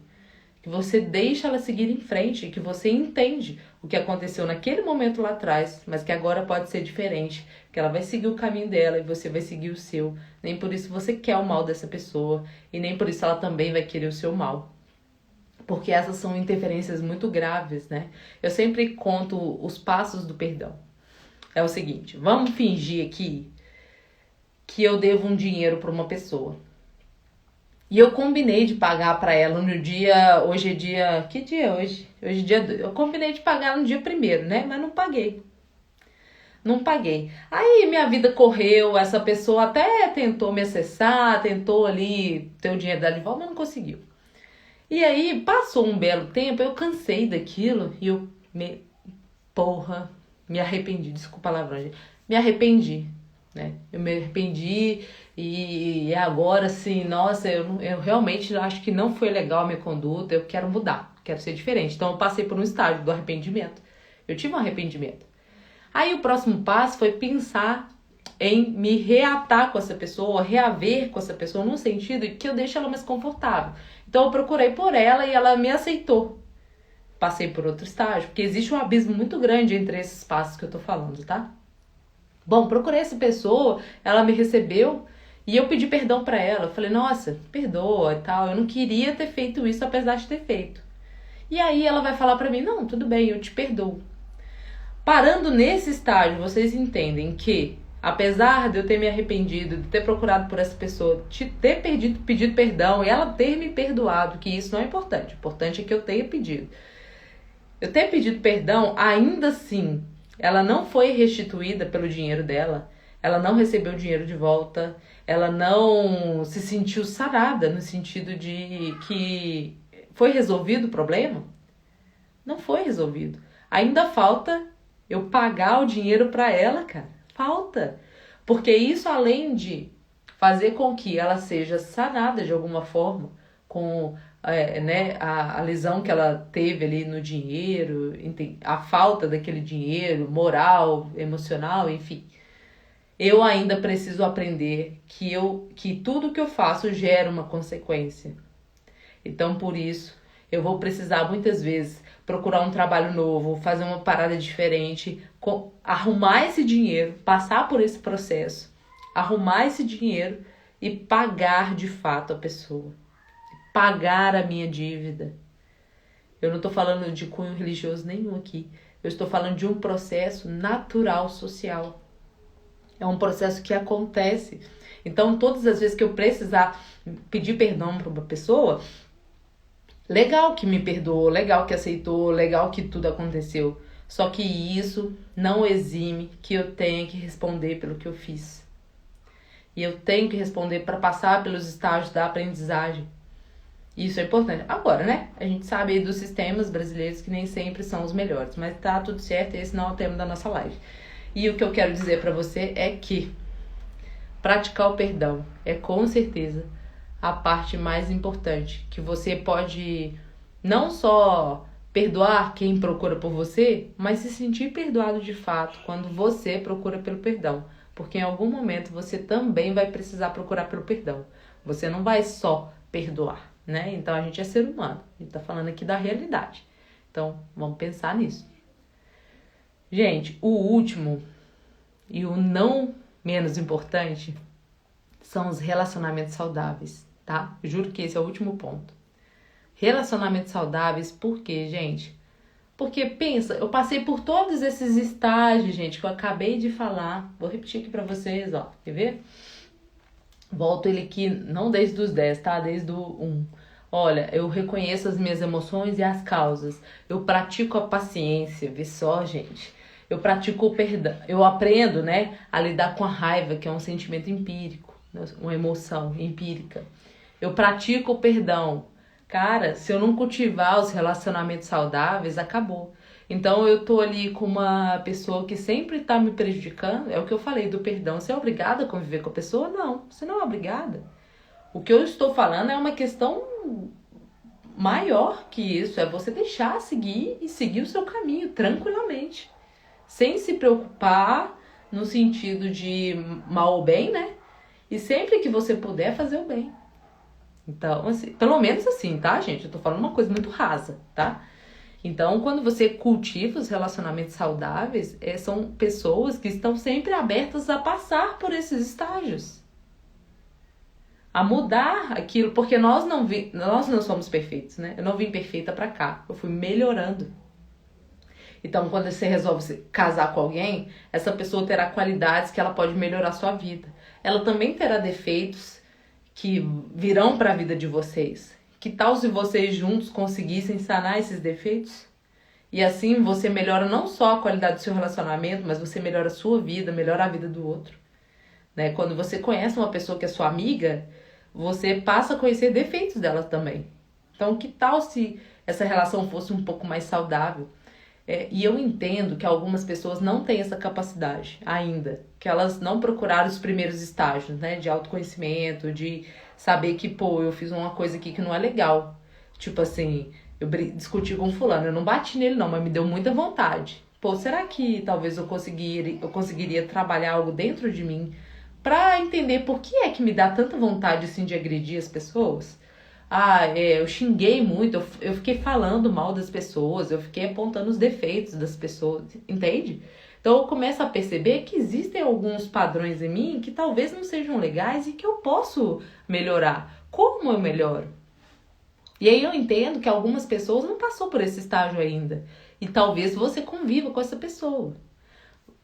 Que você deixa ela seguir em frente, que você entende o que aconteceu naquele momento lá atrás, mas que agora pode ser diferente, que ela vai seguir o caminho dela e você vai seguir o seu. Nem por isso você quer o mal dessa pessoa e nem por isso ela também vai querer o seu mal. Porque essas são interferências muito graves, né? Eu sempre conto os passos do perdão. É o seguinte, vamos fingir aqui que eu devo um dinheiro para uma pessoa. E eu combinei de pagar para ela no dia... Hoje é dia... Que dia é hoje? Hoje é dia 2. Eu combinei de pagar no dia 1º, né? Mas não paguei. Não paguei. Aí minha vida correu, essa pessoa até tentou me acessar, tentou ali ter o dinheiro dela de volta, mas não conseguiu. E aí, passou um belo tempo, eu cansei daquilo e eu me arrependi, desculpa a palavra, gente. Me arrependi, né? Eu me arrependi e agora, assim, nossa, eu realmente acho que não foi legal a minha conduta, eu quero mudar, quero ser diferente. Então, eu passei por um estágio do arrependimento. Eu tive um arrependimento. Aí, o próximo passo foi pensar em me reatar com essa pessoa, reaver com essa pessoa, no sentido que eu deixo ela mais confortável. Então eu procurei por ela e ela me aceitou. Passei por outro estágio, porque existe um abismo muito grande entre esses passos que eu tô falando, tá? Bom, procurei essa pessoa, ela me recebeu e eu pedi perdão pra ela. Eu falei, nossa, perdoa e tal, eu não queria ter feito isso apesar de ter feito. E aí ela vai falar pra mim, não, tudo bem, eu te perdoo. Parando nesse estágio, vocês entendem que apesar de eu ter me arrependido, de ter procurado por essa pessoa, de ter pedido perdão e ela ter me perdoado, que isso não é importante. O importante é que eu tenha pedido. Eu ter pedido perdão, ainda assim, ela não foi restituída pelo dinheiro dela, ela não recebeu o dinheiro de volta, ela não se sentiu sarada no sentido de que foi resolvido o problema. Não foi resolvido. Ainda falta eu pagar o dinheiro para ela, cara. Falta. Porque isso, além de fazer com que ela seja sanada de alguma forma, com né, a lesão que ela teve ali no dinheiro, a falta daquele dinheiro, moral, emocional, enfim. Eu ainda preciso aprender que tudo que eu faço gera uma consequência. Então, por isso, eu vou precisar muitas vezes procurar um trabalho novo, fazer uma parada diferente, arrumar esse dinheiro, passar por esse processo, arrumar esse dinheiro e pagar de fato a pessoa. Pagar a minha dívida. Eu não estou falando de cunho religioso nenhum aqui. Eu estou falando de um processo natural social. É um processo que acontece. Então, todas as vezes que eu precisar pedir perdão para uma pessoa, legal que me perdoou, legal que aceitou, legal que tudo aconteceu. Só que isso não exime que eu tenha que responder pelo que eu fiz. E eu tenho que responder para passar pelos estágios da aprendizagem. Isso é importante. Agora, né? A gente sabe aí dos sistemas brasileiros que nem sempre são os melhores. Mas tá tudo certo, esse não é o tema da nossa live. E o que eu quero dizer para você é que praticar o perdão é com certeza a parte mais importante. Que você pode não só perdoar quem procura por você, mas se sentir perdoado de fato quando você procura pelo perdão. Porque em algum momento você também vai precisar procurar pelo perdão. Você não vai só perdoar, né? Então a gente é ser humano. A gente tá falando aqui da realidade. Então vamos pensar nisso. Gente, o último e o não menos importante são os relacionamentos saudáveis, tá? Juro que esse é o último ponto. Relacionamentos saudáveis, por quê, gente? Porque pensa, eu passei por todos esses estágios, gente, que eu acabei de falar. Vou repetir aqui pra vocês, ó. Quer ver? Volto ele aqui, não desde os 10, tá? Desde o 1. Olha, eu reconheço as minhas emoções e as causas. Eu pratico a paciência, vê só, gente. Eu pratico o perdão. Eu aprendo, né, a lidar com a raiva, que é um sentimento empírico, né, uma emoção empírica. Eu pratico o perdão. Cara, se eu não cultivar os relacionamentos saudáveis, acabou. Então eu tô ali com uma pessoa que sempre tá me prejudicando. É o que eu falei do perdão. Você é obrigada a conviver com a pessoa? Não, você não é obrigada. O que eu estou falando é uma questão maior que isso. É você deixar seguir e seguir o seu caminho tranquilamente. Sem se preocupar no sentido de mal ou bem, né? E sempre que você puder, fazer o bem. Então, assim, pelo menos assim, tá, gente? Eu tô falando uma coisa muito rasa, tá? Então, quando você cultiva os relacionamentos saudáveis, são pessoas que estão sempre abertas a passar por esses estágios. A mudar aquilo, porque nós não somos perfeitos, né? Eu não vim perfeita pra cá, eu fui melhorando. Então, quando você resolve se casar com alguém, essa pessoa terá qualidades que ela pode melhorar a sua vida. Ela também terá defeitos que virão para a vida de vocês. Que tal se vocês juntos conseguissem sanar esses defeitos? E assim você melhora não só a qualidade do seu relacionamento, mas você melhora a sua vida, melhora a vida do outro. Né? Quando você conhece uma pessoa que é sua amiga, você passa a conhecer defeitos dela também. Então, que tal se essa relação fosse um pouco mais saudável? E eu entendo que algumas pessoas não têm essa capacidade ainda, que elas não procuraram os primeiros estágios, né, de autoconhecimento, de saber que, pô, eu fiz uma coisa aqui que não é legal. Tipo assim, eu discuti com fulano, eu não bati nele não, mas me deu muita vontade. Pô, será que talvez eu conseguiria trabalhar algo dentro de mim pra entender por que é que me dá tanta vontade assim de agredir as pessoas? Eu xinguei muito, eu fiquei falando mal das pessoas, eu fiquei apontando os defeitos das pessoas, entende? Então eu começo a perceber que existem alguns padrões em mim que talvez não sejam legais e que eu posso melhorar. Como eu melhoro? E aí eu entendo que algumas pessoas não passou por esse estágio ainda. E talvez você conviva com essa pessoa.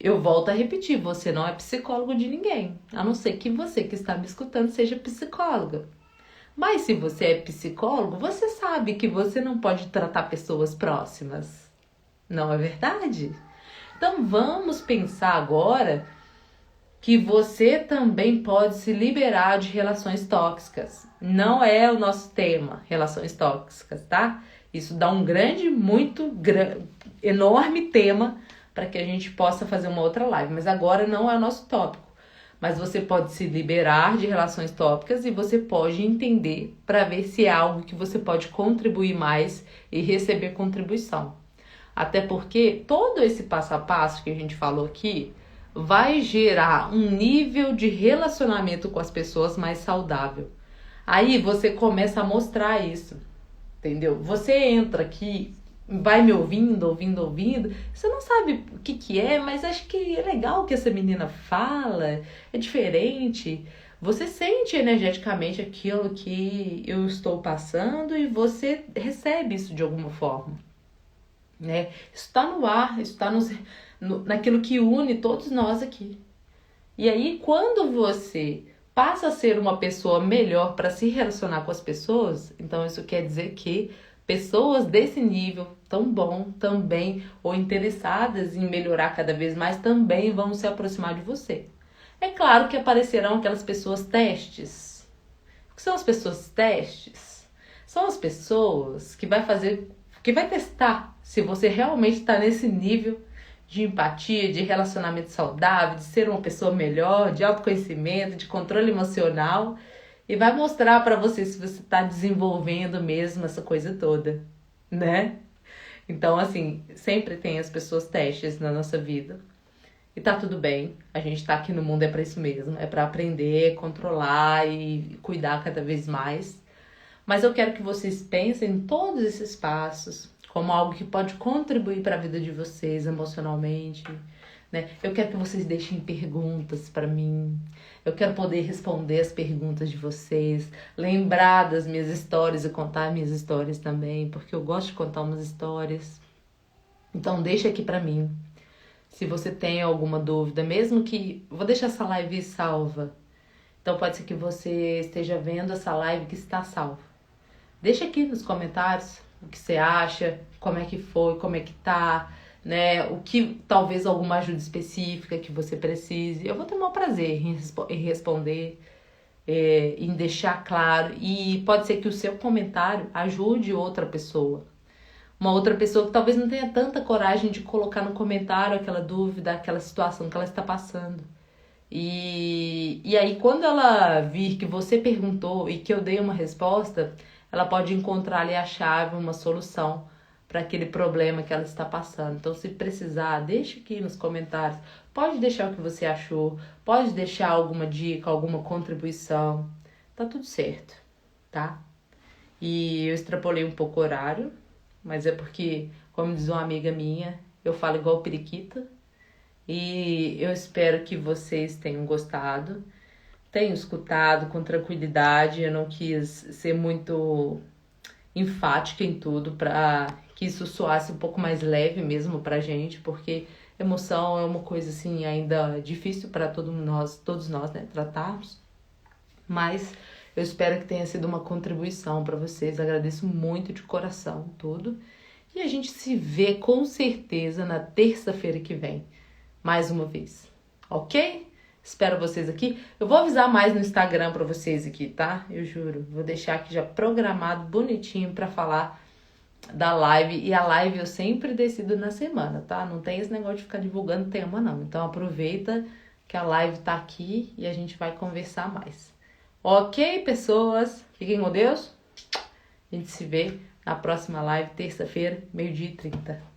Eu volto a repetir, você não é psicólogo de ninguém. A não ser que você que está me escutando seja psicóloga. Mas se você é psicólogo, você sabe que você não pode tratar pessoas próximas. Não é verdade? Então vamos pensar agora que você também pode se liberar de relações tóxicas. Não é o nosso tema, relações tóxicas, tá? Isso dá um enorme tema para que a gente possa fazer uma outra live. Mas agora não é o nosso tópico. Mas você pode se liberar de relações tóxicas e você pode entender para ver se é algo que você pode contribuir mais e receber contribuição. Até porque todo esse passo a passo que a gente falou aqui vai gerar um nível de relacionamento com as pessoas mais saudável. Aí você começa a mostrar isso, entendeu? Você entra aqui, vai me ouvindo, você não sabe o que é, mas acho que é legal o que essa menina fala, é diferente. Você sente energeticamente aquilo que eu estou passando e você recebe isso de alguma forma, né? Isso está no ar, isso está naquilo que une todos nós aqui. E aí, quando você passa a ser uma pessoa melhor para se relacionar com as pessoas, então isso quer dizer que pessoas desse nível tão bom também, ou interessadas em melhorar cada vez mais, também vão se aproximar de você. É claro que aparecerão aquelas pessoas testes. O que são as pessoas testes? São as pessoas que vai testar se você realmente está nesse nível de empatia, de relacionamento saudável, de ser uma pessoa melhor, de autoconhecimento, de controle emocional, e vai mostrar para você se você está desenvolvendo mesmo essa coisa toda, né? Então, assim, sempre tem as pessoas testes na nossa vida. E tá tudo bem, a gente tá aqui no mundo é para isso mesmo, é para aprender, controlar e cuidar cada vez mais. Mas eu quero que vocês pensem em todos esses passos como algo que pode contribuir para a vida de vocês emocionalmente, né? Eu quero que vocês deixem perguntas para mim. Eu quero poder responder as perguntas de vocês, lembrar das minhas histórias e contar minhas histórias também, porque eu gosto de contar umas histórias. Então deixa aqui para mim. Se você tem alguma dúvida, mesmo que... Vou deixar essa live salva. Então pode ser que você esteja vendo essa live que está salva. Deixa aqui nos comentários o que você acha, como é que foi, como é que tá, né? O que talvez alguma ajuda específica que você precise. Eu vou ter o maior prazer em responder, em deixar claro. E pode ser que o seu comentário ajude outra pessoa. Uma outra pessoa que talvez não tenha tanta coragem de colocar no comentário aquela dúvida, aquela situação que ela está passando. E aí, quando ela vir que você perguntou e que eu dei uma resposta, ela pode encontrar ali a chave, uma solução para aquele problema que ela está passando. Então, se precisar, deixa aqui nos comentários. Pode deixar o que você achou, pode deixar alguma dica, alguma contribuição. Tá tudo certo, tá? E eu extrapolei um pouco o horário, mas é porque, como diz uma amiga minha, eu falo igual periquita. E eu espero que vocês tenham gostado. Tenho escutado com tranquilidade, eu não quis ser muito enfática em tudo para que isso soasse um pouco mais leve mesmo pra gente, porque emoção é uma coisa assim ainda difícil para todos nós, né, tratarmos. Mas eu espero que tenha sido uma contribuição para vocês. Agradeço muito de coração tudo. E a gente se vê com certeza na terça-feira que vem, mais uma vez. OK? Espero vocês aqui. Eu vou avisar mais no Instagram pra vocês aqui, tá? Eu juro. Vou deixar aqui já programado, bonitinho pra falar da live. E a live eu sempre decido na semana, tá? Não tem esse negócio de ficar divulgando tema, não. Então aproveita que a live tá aqui e a gente vai conversar mais. OK, pessoas? Fiquem com Deus. A gente se vê na próxima live, terça-feira, 12h30.